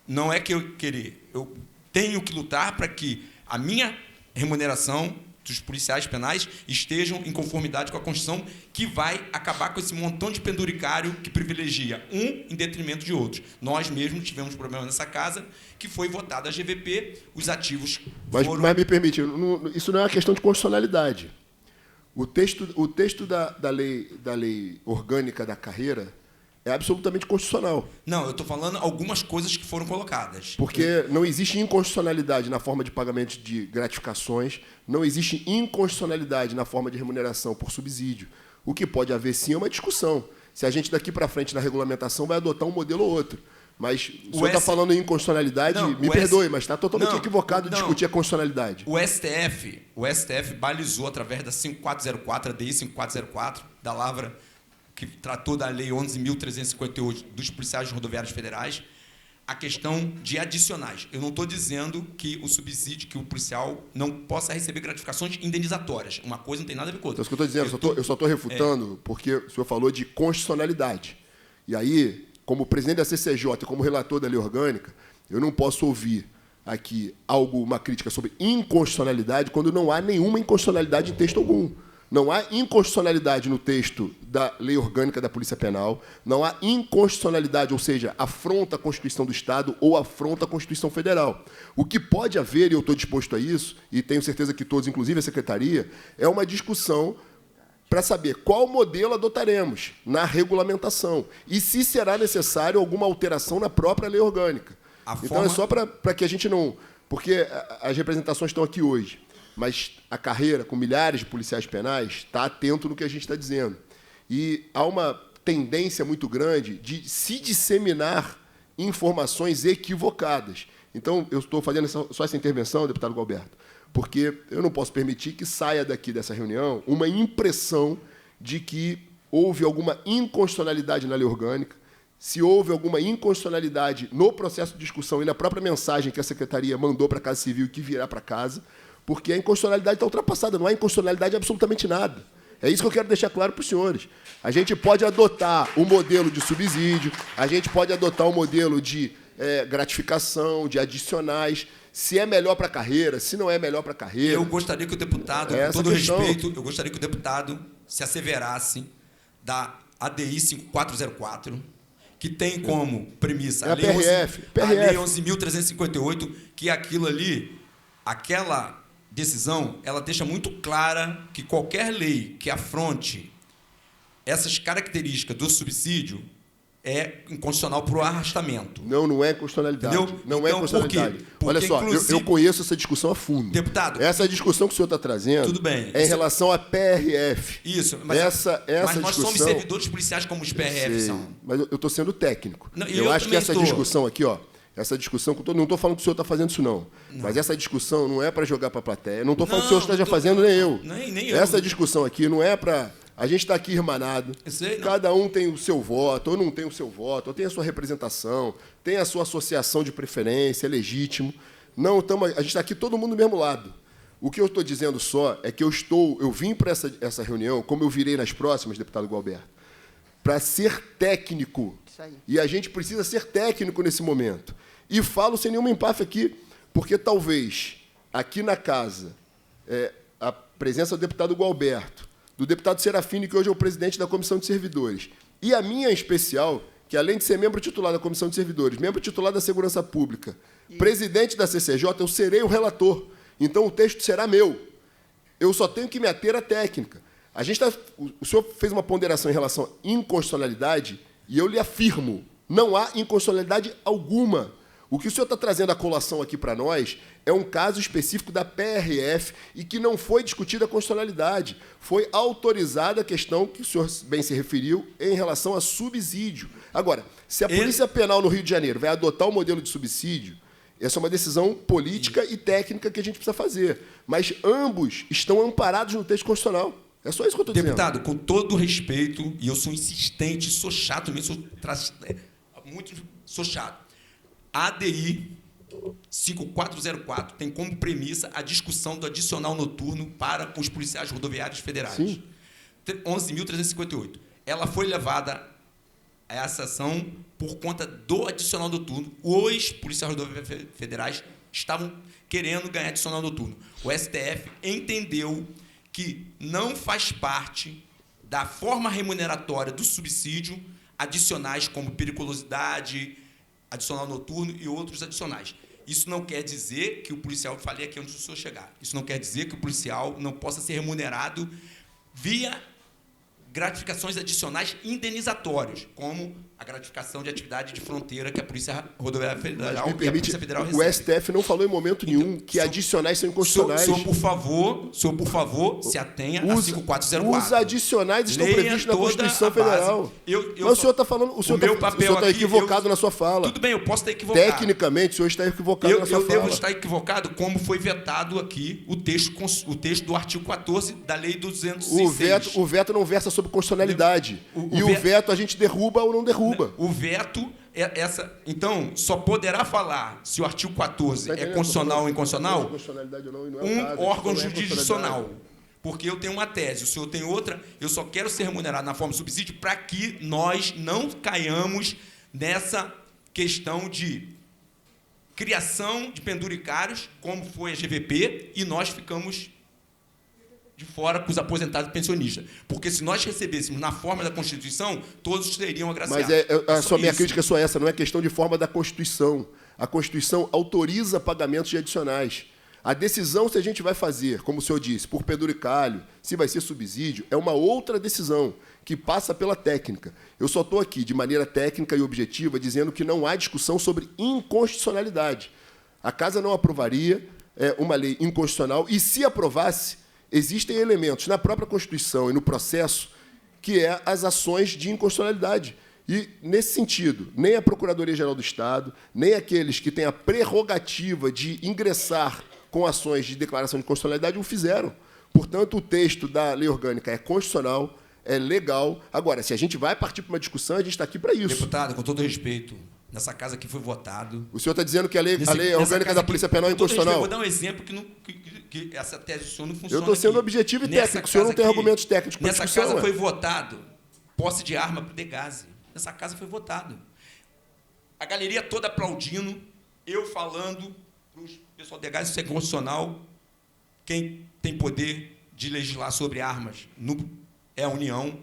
não é que eu querer, eu tenho que lutar para que a minha remuneração dos policiais penais estejam em conformidade com a Constituição, que vai acabar com esse montão de penduricário que privilegia um em detrimento de outros. Nós mesmos tivemos problema nessa casa, que foi votada a GVP, os ativos foram... Mas me permite, isso não é uma questão de constitucionalidade. O texto da lei orgânica da carreira é absolutamente constitucional. Não, eu estou falando algumas coisas que foram colocadas. Porque não existe inconstitucionalidade na forma de pagamento de gratificações, não existe inconstitucionalidade na forma de remuneração por subsídio. O que pode haver, sim, é uma discussão. Se a gente, daqui para frente, na regulamentação, vai adotar um modelo ou outro. Mas o senhor está falando em inconstitucionalidade, me perdoe, mas está totalmente equivocado de discutir a constitucionalidade. O STF balizou, através da 5404, a DI 5404, da Lavra, que tratou da Lei 11.358 dos policiais rodoviários federais, a questão de adicionais. Eu não estou dizendo que o subsídio, que o policial não possa receber gratificações indenizatórias. Uma coisa não tem nada a ver com outra. Então, é isso que eu estou dizendo, eu só estou refutando porque o senhor falou de constitucionalidade. E aí, como presidente da CCJ e como relator da lei orgânica, eu não posso ouvir aqui uma crítica sobre inconstitucionalidade quando não há nenhuma inconstitucionalidade em texto algum. Não há inconstitucionalidade no texto da lei orgânica da Polícia Penal, não há inconstitucionalidade, ou seja, afronta a Constituição do Estado ou afronta a Constituição Federal. O que pode haver, e eu estou disposto a isso, e tenho certeza que todos, inclusive a Secretaria, é uma discussão para saber qual modelo adotaremos na regulamentação e se será necessário alguma alteração na própria lei orgânica. Então, é só para que a gente não... Porque as representações estão aqui hoje, mas a carreira, com milhares de policiais penais, está atento no que a gente está dizendo. E há uma tendência muito grande de se disseminar informações equivocadas. Então, eu estou fazendo só essa intervenção, deputado Gualberto, porque eu não posso permitir que saia daqui dessa reunião uma impressão de que houve alguma inconstitucionalidade na lei orgânica, se houve alguma inconstitucionalidade no processo de discussão e na própria mensagem que a Secretaria mandou para a Casa Civil e que virá para casa, porque a inconstitucionalidade está ultrapassada, não há inconstitucionalidade em absolutamente nada. É isso que eu quero deixar claro para os senhores. A gente pode adotar o modelo de subsídio, a gente pode adotar o modelo de gratificação, de adicionais, se é melhor para a carreira, se não é melhor para a carreira. Eu gostaria que o deputado, com todo respeito, eu gostaria que o deputado se asseverasse da ADI 5404, que tem como premissa a Lei 11.358, que aquilo ali, aquela decisão, ela deixa muito clara que qualquer lei que afronte essas características do subsídio é inconstitucional para o arrastamento. Não é constitucionalidade. Entendeu? Não então, é constitucionalidade. Por quê? Porque, olha só, eu conheço essa discussão a fundo. Deputado, essa discussão que o senhor está trazendo tudo bem, é em relação à PRF. Isso, mas nós somos servidores policiais como os PRF são. Mas eu estou sendo técnico. Não, eu acho que essa discussão aqui, essa discussão, não estou falando que o senhor está fazendo isso, não. Mas essa discussão não é para jogar para a plateia. Não estou falando que o senhor esteja fazendo, nem eu. Nem eu. Essa discussão aqui não é para... A gente está aqui irmanado, cada um tem o seu voto, ou não tem o seu voto, ou tem a sua representação, tem a sua associação de preferência, é legítimo. Não, a gente está aqui todo mundo do mesmo lado. O que eu estou dizendo só é que eu vim para essa reunião, como eu virei nas próximas, deputado Gualberto, para ser técnico. E a gente precisa ser técnico nesse momento. E falo sem nenhuma empáfia aqui, porque talvez aqui na casa, a presença do deputado Gualberto, do deputado Serafini, que hoje é o presidente da Comissão de Servidores, e a minha em especial, que, além de ser membro titular da Comissão de Servidores, membro titular da Segurança Pública, presidente da CCJ, eu serei o relator. Então, o texto será meu. Eu só tenho que me ater à técnica. O senhor fez uma ponderação em relação à inconstitucionalidade, e eu lhe afirmo, não há inconstitucionalidade alguma. O que o senhor está trazendo à colação aqui para nós é um caso específico da PRF e que não foi discutida a constitucionalidade. Foi autorizada a questão que o senhor bem se referiu em relação a subsídio. Agora, se a Polícia Penal no Rio de Janeiro vai adotar o modelo de subsídio, essa é uma decisão política e técnica que a gente precisa fazer. Mas ambos estão amparados no texto constitucional. É só isso que eu estou dizendo. Deputado, com todo respeito, e eu sou insistente, sou chato mesmo, sou chato. A ADI 5404 tem como premissa a discussão do adicional noturno para os policiais rodoviários federais. Sim. 11.358. Ela foi levada a essa ação por conta do adicional noturno. Os policiais rodoviários federais estavam querendo ganhar adicional noturno. O STF entendeu que não faz parte da forma remuneratória do subsídio adicionais como periculosidade, adicional noturno e outros adicionais. Isso não quer dizer que o policial, falei aqui antes do senhor chegar, isso não quer dizer que o policial não possa ser remunerado via gratificações adicionais indenizatórias, como a gratificação de atividade de fronteira que a Polícia Rodoviária Federal me permite, e a Polícia Federal o recebe. STF não falou em momento nenhum que adicionais são inconstitucionais. Senhor, por favor, se atenha a 5404. Os adicionais estão Leia previstos na Constituição toda a base. Federal. Mas o senhor está falando, o senhor está equivocado na sua fala. Tudo bem, eu posso estar equivocado. Tecnicamente, o senhor está equivocado na sua fala. Eu devo estar equivocado, como foi vetado aqui o texto do artigo 14 da Lei 206. O veto não versa sobre constitucionalidade. O veto a gente derruba ou não derruba. O veto é essa. Então, só poderá falar se o artigo 14 é constitucional ou inconstitucional um órgão jurisdicional. Porque eu tenho uma tese, o senhor tem outra, eu só quero ser remunerado na forma de subsídio para que nós não caiamos nessa questão de criação de penduricários, como foi a GVP, e nós ficamos de fora com os aposentados e pensionistas. Porque se nós recebêssemos na forma da Constituição, todos seriam agraciados. Mas minha crítica é só essa, não é questão de forma da Constituição. A Constituição autoriza pagamentos de adicionais. A decisão se a gente vai fazer, como o senhor disse, por penduricalho, se vai ser subsídio, é uma outra decisão que passa pela técnica. Eu só estou aqui, de maneira técnica e objetiva, dizendo que não há discussão sobre inconstitucionalidade. A Casa não aprovaria uma lei inconstitucional e, se aprovasse, existem elementos na própria Constituição e no processo que é as ações de inconstitucionalidade. E, nesse sentido, nem a Procuradoria-Geral do Estado, nem aqueles que têm a prerrogativa de ingressar com ações de declaração de constitucionalidade o fizeram. Portanto, o texto da lei orgânica é constitucional, é legal. Agora, se a gente vai partir para uma discussão, a gente está aqui para isso. Deputado, com todo respeito, nessa casa aqui foi votado... O senhor está dizendo que a lei orgânica da Polícia Penal é inconstitucional? Eu vou dar um exemplo que essa tese do senhor não funciona. Eu estou sendo objetivo e técnico. O senhor não tem argumentos técnicos para discussão. Nessa casa foi votado posse de arma para o Degase. Nessa casa foi votado. A galeria toda aplaudindo, eu falando para o pessoal do Degase, isso é constitucional. Quem tem poder de legislar sobre armas é a União.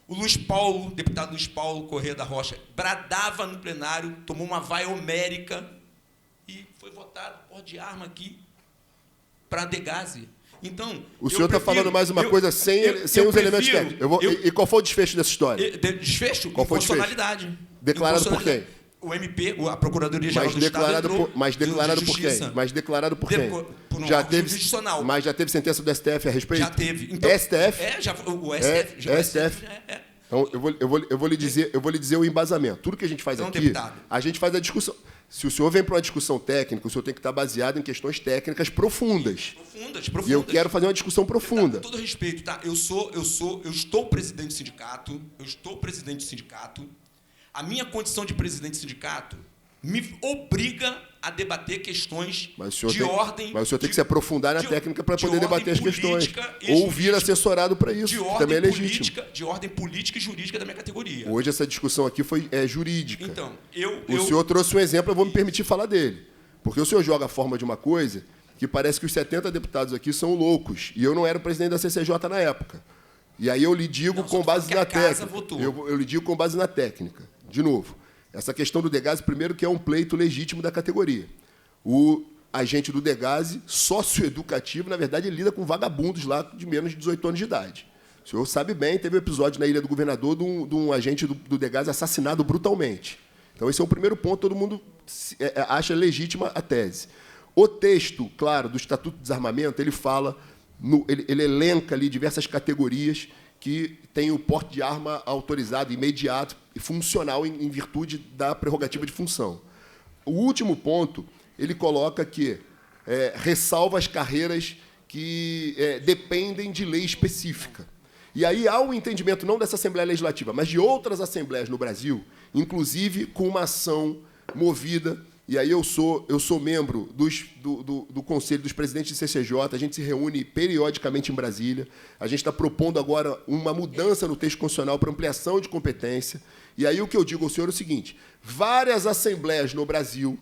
O Luiz Paulo, deputado Luiz Paulo Corrêa da Rocha, bradava no plenário, tomou uma vaia homérica e foi votado porra de arma aqui para a Degase. Então, o senhor está falando mais uma coisa sem os elementos técnicos. E qual foi o desfecho dessa história? Desfecho? Qual foi o inconstitucionalidade. Declarado por quem? O MP, a Procuradoria-Geral do Estado... Mas declarado por quem? Mas declarado por quem? Por um órgão jurisdicional. Mas já teve sentença do STF a respeito? Já teve. Então, STF? O STF. STF. Então, eu vou lhe dizer o embasamento. Tudo que a gente faz aqui, deputado, a gente faz a discussão. Se o senhor vem para uma discussão técnica, o senhor tem que estar baseado em questões técnicas profundas. Profundas. E eu quero fazer uma discussão profunda. Com todo respeito, tá? Eu estou presidente do sindicato, A minha condição de presidente do sindicato me obriga a debater questões de ordem... Mas o senhor tem que se aprofundar na técnica para poder debater as questões. Ou vir assessorado para isso, que também é legítimo. De ordem política e jurídica da minha categoria. Hoje essa discussão aqui é jurídica. Então, o senhor trouxe um exemplo, eu vou me permitir falar dele. Porque o senhor joga a forma de uma coisa que parece que os 70 deputados aqui são loucos. E eu não era o presidente da CCJ na época. E aí eu lhe digo com base na técnica. Eu lhe digo com base na técnica. De novo, essa questão do Degase, primeiro, que é um pleito legítimo da categoria. O agente do Degase, socioeducativo, na verdade, ele lida com vagabundos lá de menos de 18 anos de idade. O senhor sabe bem, teve um episódio na Ilha do Governador de um agente do Degase assassinado brutalmente. Então, esse é o primeiro ponto, todo mundo acha legítima a tese. O texto, claro, do Estatuto de Desarmamento, ele fala, ele elenca ali diversas categorias que têm o porte de arma autorizado, imediato e funcional em virtude da prerrogativa de função. O último ponto, ele coloca que ressalva as carreiras que dependem de lei específica. E aí há um entendimento não dessa Assembleia Legislativa, mas de outras assembleias no Brasil, inclusive com uma ação movida, e aí eu sou membro do Conselho dos Presidentes de CCJ, a gente se reúne periodicamente em Brasília, a gente está propondo agora uma mudança no texto constitucional para ampliação de competência, e aí o que eu digo ao senhor é o seguinte, várias assembleias no Brasil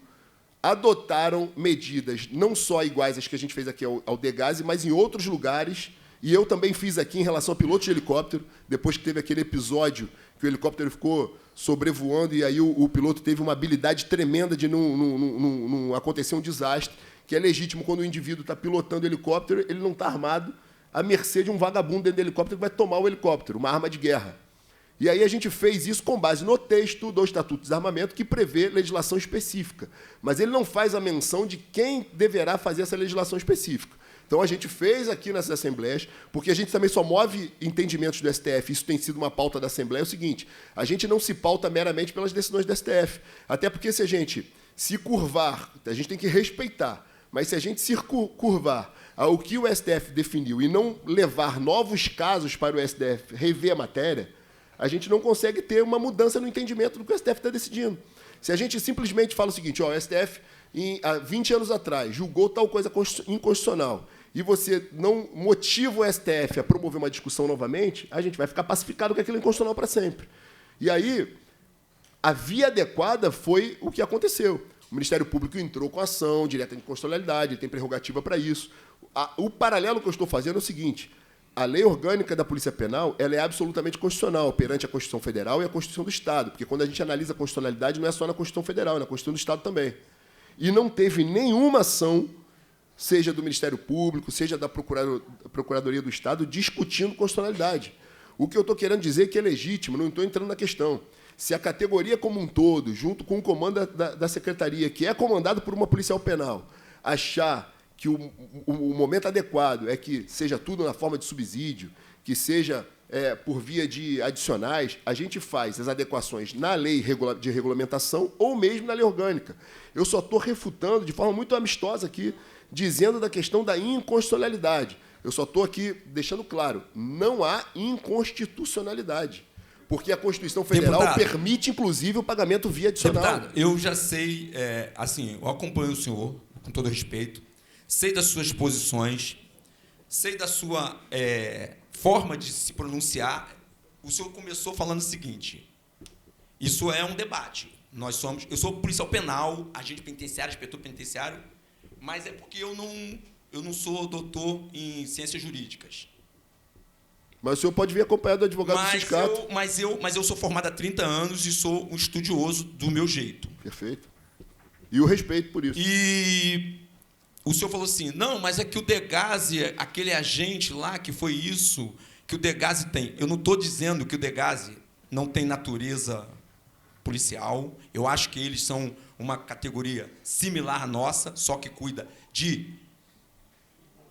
adotaram medidas não só iguais às que a gente fez aqui ao Degase, mas em outros lugares, e eu também fiz aqui em relação a pilotos de helicóptero, depois que teve aquele episódio que o helicóptero ficou sobrevoando e aí o piloto teve uma habilidade tremenda de não acontecer um desastre, que é legítimo quando o indivíduo está pilotando o helicóptero, ele não está armado à mercê de um vagabundo dentro do helicóptero que vai tomar o helicóptero, uma arma de guerra. E aí a gente fez isso com base no texto do Estatuto de Desarmamento, que prevê legislação específica. Mas ele não faz a menção de quem deverá fazer essa legislação específica. Então, a gente fez aqui nessas assembleias, porque a gente também só move entendimentos do STF, isso tem sido uma pauta da Assembleia, é o seguinte, a gente não se pauta meramente pelas decisões do STF, até porque se a gente se curvar, a gente tem que respeitar, mas se a gente se curvar ao que o STF definiu e não levar novos casos para o STF rever a matéria, a gente não consegue ter uma mudança no entendimento do que o STF está decidindo. Se a gente simplesmente fala o seguinte, o STF, há 20 anos atrás, julgou tal coisa inconstitucional, e você não motiva o STF a promover uma discussão novamente, a gente vai ficar pacificado que aquilo é inconstitucional para sempre. E aí, a via adequada foi o que aconteceu. O Ministério Público entrou com ação direta de inconstitucionalidade, ele tem prerrogativa para isso. O paralelo que eu estou fazendo é o seguinte, a lei orgânica da Polícia Penal ela é absolutamente constitucional perante a Constituição Federal e a Constituição do Estado, porque quando a gente analisa a constitucionalidade não é só na Constituição Federal, é na Constituição do Estado também. E não teve nenhuma ação, seja do Ministério Público, seja da Procuradoria do Estado, discutindo constitucionalidade. O que eu estou querendo dizer é que é legítimo, não estou entrando na questão. Se a categoria como um todo, junto com o comando da Secretaria, que é comandado por uma policial penal, achar que o momento adequado é que seja tudo na forma de subsídio, que seja por via de adicionais, a gente faz as adequações na lei de regulamentação ou mesmo na lei orgânica. Eu só estou refutando de forma muito amistosa aqui, dizendo da questão da inconstitucionalidade. Eu só estou aqui deixando claro, não há inconstitucionalidade, porque a Constituição Federal permite, inclusive, o pagamento via adicional. Deputado, eu já sei, assim, eu acompanho o senhor, com todo respeito, sei das suas posições, sei da sua forma de se pronunciar. O senhor começou falando o seguinte, isso é um debate. Eu sou policial penal, agente penitenciário, inspetor penitenciário, mas é porque eu não sou doutor em ciências jurídicas. Mas o senhor pode vir acompanhado do advogado do sindicato. Mas eu sou formado há 30 anos e sou um estudioso do meu jeito. Perfeito. E o respeito por isso. E o senhor falou assim, não, mas é que o Degase, aquele agente lá que foi isso, que o Degase tem. Eu não estou dizendo que o Degase não tem natureza policial. Eu acho que eles são uma categoria similar à nossa, só que cuida de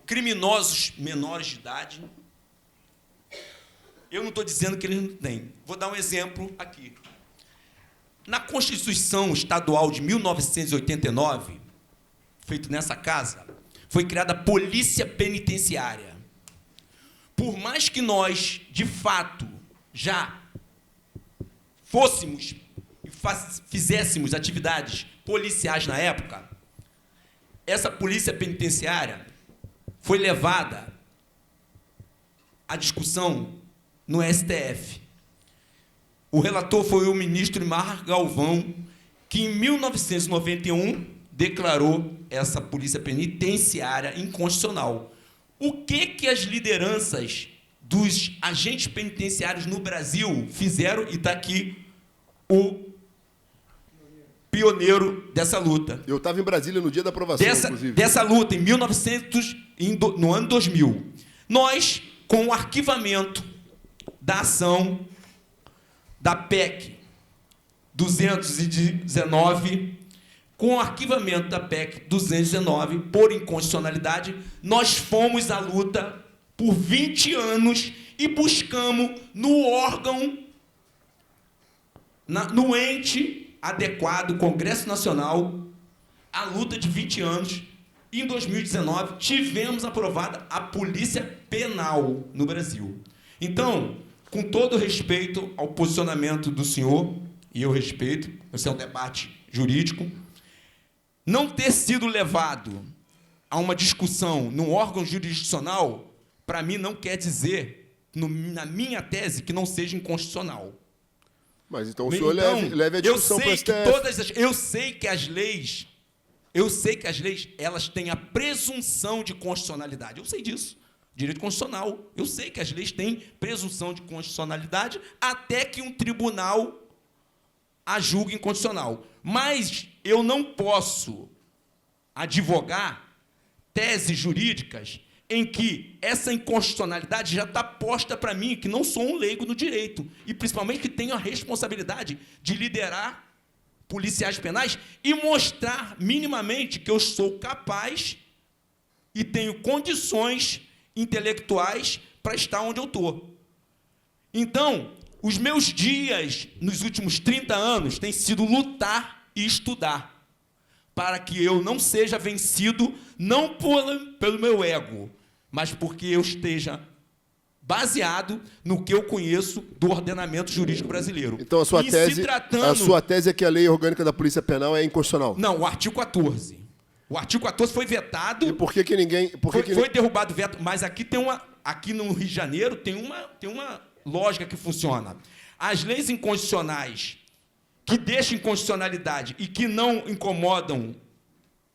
criminosos menores de idade. Eu não estou dizendo que eles não têm. Vou dar um exemplo aqui. Na Constituição Estadual de 1989, feito nessa casa, foi criada a Polícia Penitenciária. Por mais que nós, de fato, já fôssemos e fizéssemos atividades policiais na época, essa Polícia Penitenciária foi levada à discussão no STF. O relator foi o ministro Itamar Galvão, que, em 1991, declarou essa polícia penitenciária inconstitucional. O que as lideranças dos agentes penitenciários no Brasil fizeram? E está aqui o pioneiro dessa luta. Eu estava em Brasília no dia da aprovação, inclusive. Dessa luta, no ano 2000. Nós, com o arquivamento da ação da PEC 219, com o arquivamento da PEC 219 por inconstitucionalidade, nós fomos à luta por 20 anos e buscamos no órgão, no ente adequado, Congresso Nacional, a luta de 20 anos. E, em 2019, tivemos aprovada a Polícia Penal no Brasil. Então, com todo respeito ao posicionamento do senhor, e eu respeito, esse é um debate jurídico, não ter sido levado a uma discussão num órgão jurisdicional, para mim, não quer dizer, na minha tese, que não seja inconstitucional. Mas então o senhor leve a discussão para o STF. Eu sei que as leis, elas têm a presunção de constitucionalidade. Eu sei disso. Direito constitucional. Eu sei que as leis têm presunção de constitucionalidade até que um tribunal a julgue inconstitucional. Mas eu não posso advogar teses jurídicas em que essa inconstitucionalidade já está posta para mim, que não sou um leigo no direito, e principalmente que tenho a responsabilidade de liderar policiais penais e mostrar minimamente que eu sou capaz e tenho condições intelectuais para estar onde eu estou. Então, os meus dias nos últimos 30 anos têm sido lutar e estudar, para que eu não seja vencido, não pelo meu ego, mas porque eu esteja baseado no que eu conheço do ordenamento jurídico brasileiro. Então, a sua tese é que a lei orgânica da Polícia Penal é inconstitucional? Não, o artigo 14. O artigo 14 foi vetado. E por que ninguém... Foi derrubado o veto, mas aqui no Rio de Janeiro tem uma lógica que funciona. As leis inconstitucionais que deixam inconstitucionalidade e que não incomodam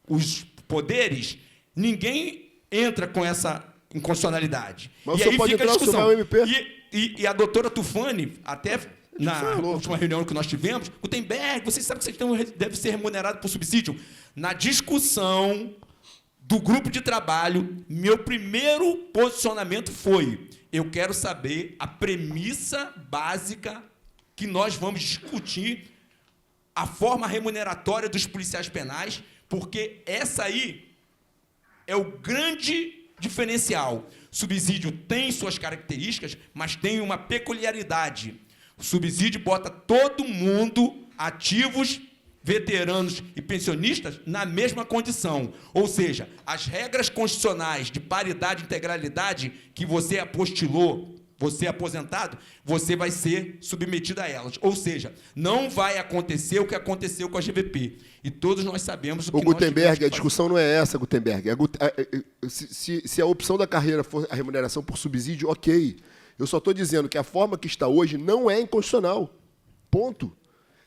os poderes, ninguém entra com essa inconstitucionalidade. Mas e o aí pode fica entrar a discussão. o MP? E a doutora Tufani, até na última reunião que nós tivemos, Gutenberg, vocês sabem que vocês devem ser remunerados por subsídio. Na discussão do grupo de trabalho, meu primeiro posicionamento foi: eu quero saber a premissa básica que nós vamos discutir, a forma remuneratória dos policiais penais, porque essa aí é o grande diferencial. O subsídio tem suas características, mas tem uma peculiaridade. O subsídio bota todo mundo, ativos, veteranos e pensionistas, na mesma condição. Ou seja, as regras constitucionais de paridade e integralidade que você apostilou, você é aposentado, você vai ser submetido a elas. Ou seja, não vai acontecer o que aconteceu com a GVP. E todos nós sabemos o que Gutenberg, a discussão não é essa, Gutenberg. Se a opção da carreira for a remuneração por subsídio, ok. Eu só estou dizendo que a forma que está hoje não é inconstitucional. Ponto.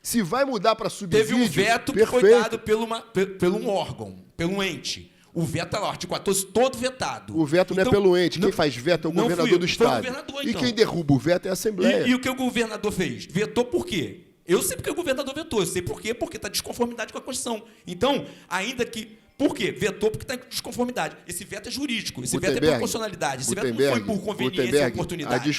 Se vai mudar para subsídio... Teve um veto que foi dado pelo um órgão, pelo ente. O veto está lá, o artigo 14, todo vetado. O veto não é pelo ente. Quem faz veto é o governador do Estado. Governador, e quem derruba o veto é a Assembleia. E o que o governador fez? Vetou por quê? Eu sei porque o governador vetou. Eu sei por quê? Porque está em desconformidade com a Constituição. Então, ainda que... Por quê? Vetou porque está em desconformidade. Esse veto é jurídico. Esse veto é por constitucionalidade. Esse veto não foi por conveniência e oportunidade.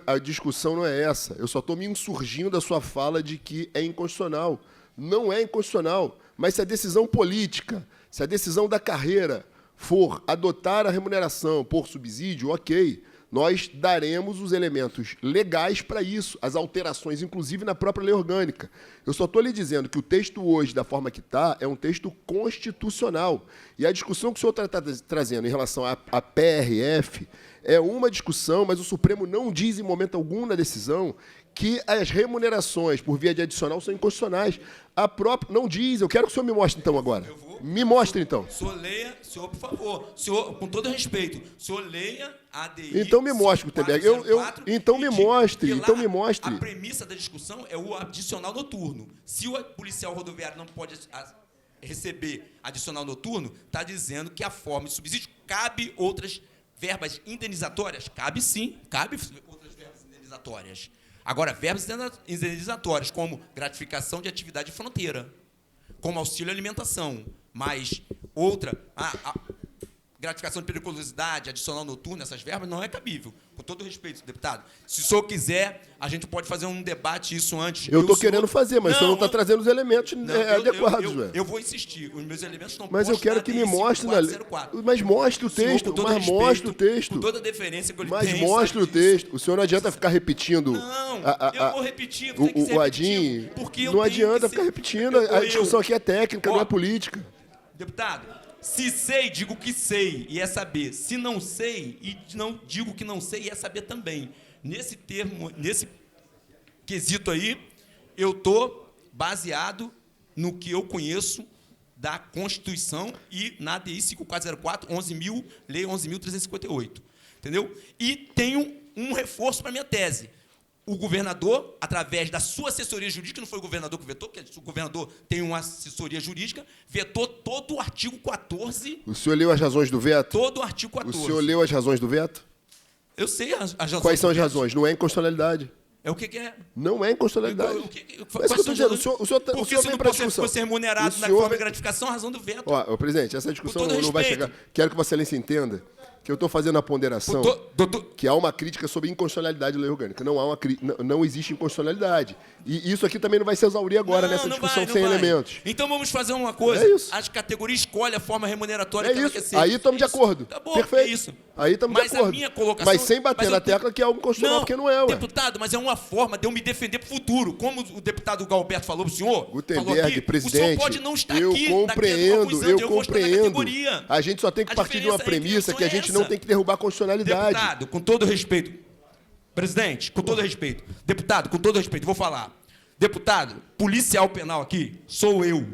A discussão não é essa. Eu só estou me insurgindo da sua fala de que é inconstitucional. Não é inconstitucional. Mas se a decisão política, se a decisão da carreira for adotar a remuneração por subsídio, ok, nós daremos os elementos legais para isso, as alterações, inclusive na própria lei orgânica. Eu só estou lhe dizendo que o texto hoje, da forma que está, é um texto constitucional. E a discussão que o senhor está trazendo em relação à PRF é uma discussão, mas o Supremo não diz em momento algum na decisão que as remunerações por via de adicional são inconstitucionais. A própria... Não diz. Eu quero que o senhor me mostre, então, agora. Me mostre, então. O senhor leia, senhor, por favor. Senhor, com todo respeito, o senhor leia a ADI... Então me mostre, Gutenberg. Então me mostre. Então me mostre. A premissa da discussão é o adicional noturno. Se o policial rodoviário não pode receber adicional noturno, está dizendo que a forma de subsídio cabe outras verbas indenizatórias? Cabe sim, cabe outras verbas indenizatórias. Agora, verbas indenizatórias, como gratificação de atividade de fronteira, como auxílio alimentação, mais outra, gratificação de periculosidade, adicional noturno, essas verbas, não é cabível. Com todo respeito, deputado. Se o senhor quiser, a gente pode fazer um debate isso antes. Eu estou querendo fazer, mas o senhor não está trazendo os elementos adequados. Eu vou insistir. Os meus elementos estão mas eu quero que me mostre. Mas mostre o texto. Mas mostre o texto. Com toda a deferência que eu lhe mas tenho. Mas mostre o texto. O senhor não adianta ficar repetindo. Não, eu vou repetir. O Adim. Não adianta ficar repetindo. A discussão aqui é técnica, não é política. Deputado. Se sei, digo que sei, e é saber. Se não sei, e não digo que não sei, e é saber também. Nesse termo, nesse quesito aí, eu estou baseado no que eu conheço da Constituição e na DI 5404, 11.000, Lei 11.358. Entendeu? E tenho um reforço para a minha tese. O governador, através da sua assessoria jurídica, não foi o governador que vetou, porque o governador tem uma assessoria jurídica, vetou todo o artigo 14. O senhor leu as razões do veto? Todo o artigo 14. O senhor leu as razões do veto? Eu sei as razões. Quais são as razões? Não é inconstitucionalidade. É o que é? Não é inconstitucionalidade. Quais são as razões? Porque se não fosse remunerado na forma de gratificação, a razão do veto. Ó, presidente, essa discussão não vai chegar. Quero que Vossa Excelência entenda que eu estou fazendo a ponderação que há uma crítica sobre inconstitucionalidade da lei orgânica. Não existe inconstitucionalidade. E isso aqui também não vai se exaurir agora nessa discussão sem elementos. Então vamos fazer uma coisa. É isso. As categorias escolhem a forma remuneratória que ela quer ser. Aí estamos de acordo. Tá bom, perfeito. É isso. Aí estamos de acordo. A minha colocação, mas sem bater na tecla que é algo constitucional, porque não é, ué. Deputado, mas é uma forma de eu me defender para o futuro. Como o deputado Galberto falou para o senhor, Gutenberg, presidente, o senhor pode não estar eu aqui compreendo. A gente só tem que partir de uma premissa que a gente não tem que derrubar a constitucionalidade. Deputado, com todo respeito. Presidente, com todo respeito. Deputado, com todo respeito, vou falar. Deputado, policial penal aqui sou eu.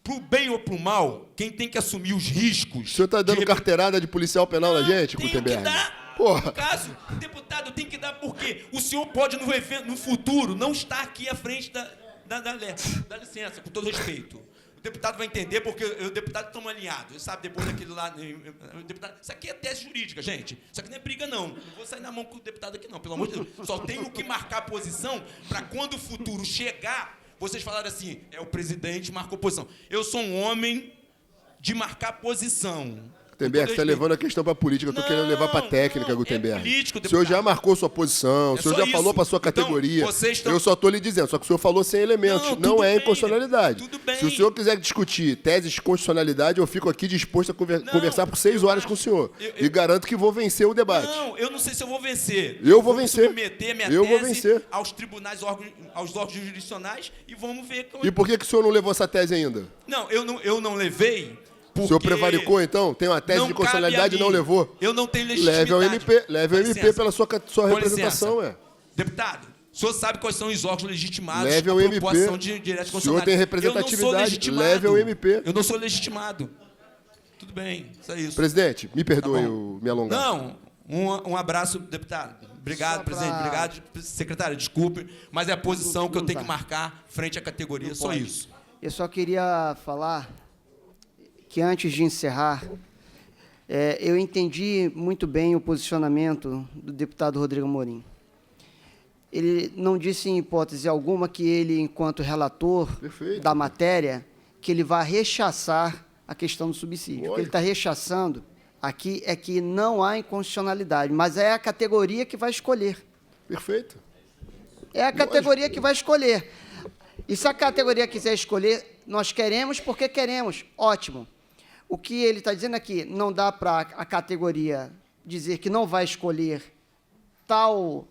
Pro bem ou pro mal, quem tem que assumir os riscos... O senhor está dando carteirada de policial penal na gente, Gutenberg? Tem que dar. Porra. No caso, deputado, tem que dar porque o senhor pode, no futuro, não estar aqui à frente dá licença, com todo respeito. O deputado vai entender, porque o deputado estamos alinhados. Sabe, depois daquele lá... Deputado, isso aqui é tese jurídica, gente. Isso aqui não é briga, não. Não vou sair na mão com o deputado aqui, não. Pelo amor de Deus. Só tenho que marcar a posição para quando o futuro chegar, vocês falarem assim, o presidente marcou posição. Eu sou um homem de marcar posição. Gutenberg, você está levando a questão para a política. Eu estou querendo levar para a técnica, Gutenberg. É político, o senhor já marcou sua posição, o senhor já falou para a sua categoria. Eu só estou lhe dizendo, só que o senhor falou sem elementos. Não é inconstitucionalidade. Se o senhor quiser discutir teses de constitucionalidade, eu fico aqui disposto a conversar por 6 horas com o senhor. E garanto que vou vencer o debate. Não, eu não sei se eu vou vencer. Eu vou vencer. Submeter minha eu tese vou vencer. Aos tribunais, aos órgãos jurisdicionais e vamos ver... E por que o senhor não levou essa tese ainda? Não, eu não levei... O senhor prevaricou, então? Tem uma tese de constitucionalidade e não levou? Eu não tenho legitimidade. Leve ao MP pela sua representação, Deputado, o senhor sabe quais são os órgãos legitimados leve ao MP. De direito constitucional. O senhor tem representatividade, leve ao MP. Eu não sou legitimado. Tudo bem, isso é isso. Presidente, me perdoe me alongar. Não, um abraço, deputado. Obrigado, presidente. Obrigado, secretário. Desculpe, mas é a posição que eu tenho que marcar frente à categoria, só isso. Eu só queria falar que antes de encerrar, eu entendi muito bem o posicionamento do deputado Rodrigo Amorim. Ele não disse em hipótese alguma que ele, enquanto relator da matéria, que ele vai rechaçar a questão do subsídio. O que ele está rechaçando aqui é que não há inconstitucionalidade, mas é a categoria que vai escolher. Perfeito. É a categoria que vai escolher. E se a categoria quiser escolher, nós queremos porque queremos. Ótimo. O que ele está dizendo aqui, não dá para a categoria dizer que não vai escolher tal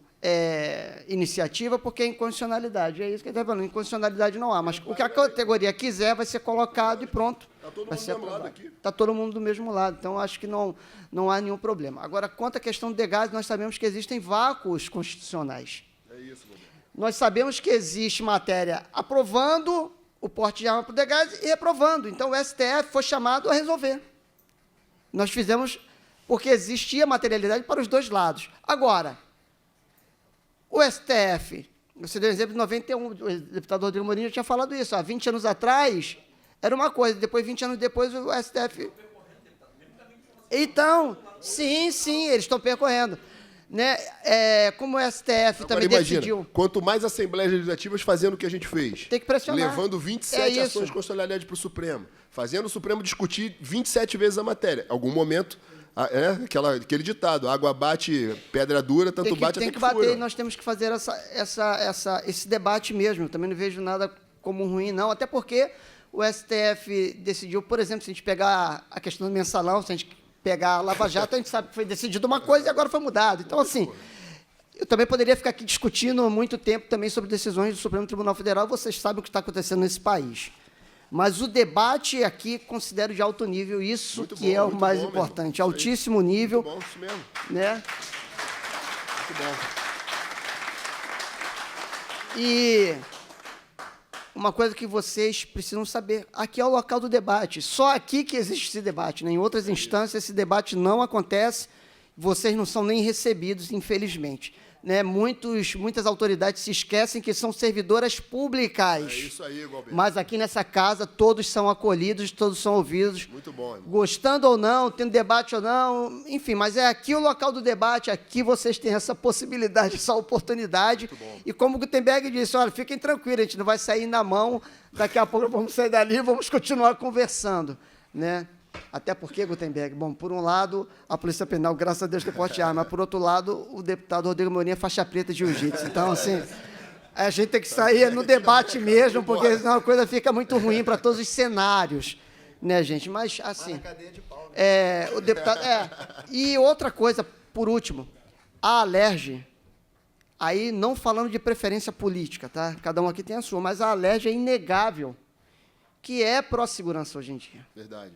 iniciativa porque é inconstitucionalidade. É isso que ele está falando, inconstitucionalidade não há. Mas o que a categoria quiser vai ser colocado e pronto. Está todo mundo do mesmo lado aqui. Está todo mundo do mesmo lado, então acho que não há nenhum problema. Agora, quanto à questão do degás, nós sabemos que existem vácuos constitucionais. É isso, nós sabemos que existe matéria aprovando o porte de arma para o degás e reprovando. Então, o STF foi chamado a resolver. Nós fizemos porque existia materialidade para os dois lados. Agora, o STF, você deu o exemplo de 91, o deputado Rodrigo Amorim já tinha falado isso, há 20 anos atrás era uma coisa, depois, 20 anos depois, o STF... Então, sim, eles estão percorrendo. né? Como o STF Agora, também imagina, decidiu. quanto mais assembleias legislativas fazendo o que a gente fez. Tem que pressionar. Levando 27 É isso. ações de constitucionalidade para o Supremo. Fazendo o Supremo discutir 27 vezes a matéria. Em algum momento, aquele ditado, água bate pedra dura, tanto bate até tem que que bater, fura. e nós temos que fazer esse debate mesmo. Eu também não vejo nada como ruim, não. Até porque o STF decidiu, por exemplo, se a gente pegar a questão do mensalão, se a gente pegar a Lava Jato, a gente sabe que foi decidido uma coisa e agora foi mudado. Então, assim, eu também poderia ficar aqui discutindo muito tempo também sobre decisões do Supremo Tribunal Federal, vocês sabem o que está acontecendo nesse país. Mas o debate aqui considero de alto nível, isso Muito que bom, é o muito mais bom, importante, meu irmão. altíssimo nível. Muito bom, isso mesmo. Né? Muito bom. E uma coisa que vocês precisam saber, aqui é o local do debate, só aqui que existe esse debate, né? Em outras instâncias esse debate não acontece, vocês não são nem recebidos, infelizmente. Né? Muitas autoridades se esquecem que são servidoras públicas. É isso aí, Gualberto. Mas aqui nessa casa todos são acolhidos, todos são ouvidos. Muito bom, irmão. Gostando ou não, tendo debate ou não, enfim, mas é aqui o local do debate, aqui vocês têm essa possibilidade, essa oportunidade. E como o Gutenberg disse, olha, fiquem tranquilos, a gente não vai sair na mão, daqui a pouco vamos sair dali e vamos continuar conversando. Né? Até porque, Gutenberg, bom, por um lado, a Polícia Penal, graças a Deus, tem porte de arma, mas, por outro lado, o deputado Rodrigo Morinha é faixa preta de jiu-jitsu. Então, assim, a gente tem que sair no debate mesmo, porque senão a coisa fica muito ruim para todos os cenários, né, gente? Mas, assim, o deputado... E outra coisa, por último, a Alerj, aí não falando de preferência política, tá? Cada um aqui tem a sua, mas a Alerj é inegável que é pró-segurança hoje em dia. Verdade.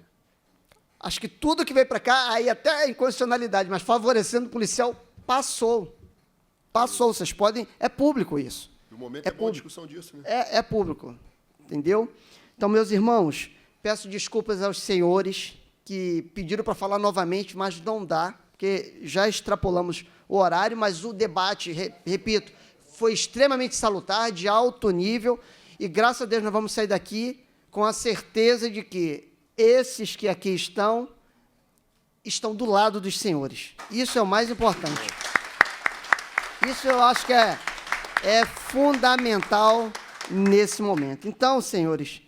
Acho que tudo que veio para cá, aí até a inconstitucionalidade, mas favorecendo o policial, passou. Passou, vocês podem... É público isso. No momento é boa discussão disso, né? É público, entendeu? Então, meus irmãos, peço desculpas aos senhores que pediram para falar novamente, mas não dá, porque já extrapolamos o horário, mas o debate, repito, foi extremamente salutar, de alto nível, e graças a Deus nós vamos sair daqui com a certeza de que esses que aqui estão do lado dos senhores. Isso é o mais importante. Isso eu acho que é fundamental nesse momento. Então, senhores,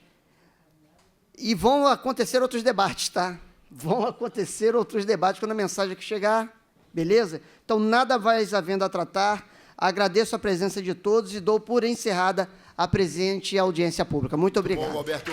e vão acontecer outros debates, tá? Vão acontecer outros debates quando a mensagem aqui chegar, beleza? Então, nada mais havendo a tratar. Agradeço a presença de todos e dou por encerrada a presente audiência pública. Muito obrigado. Bom, Alberto.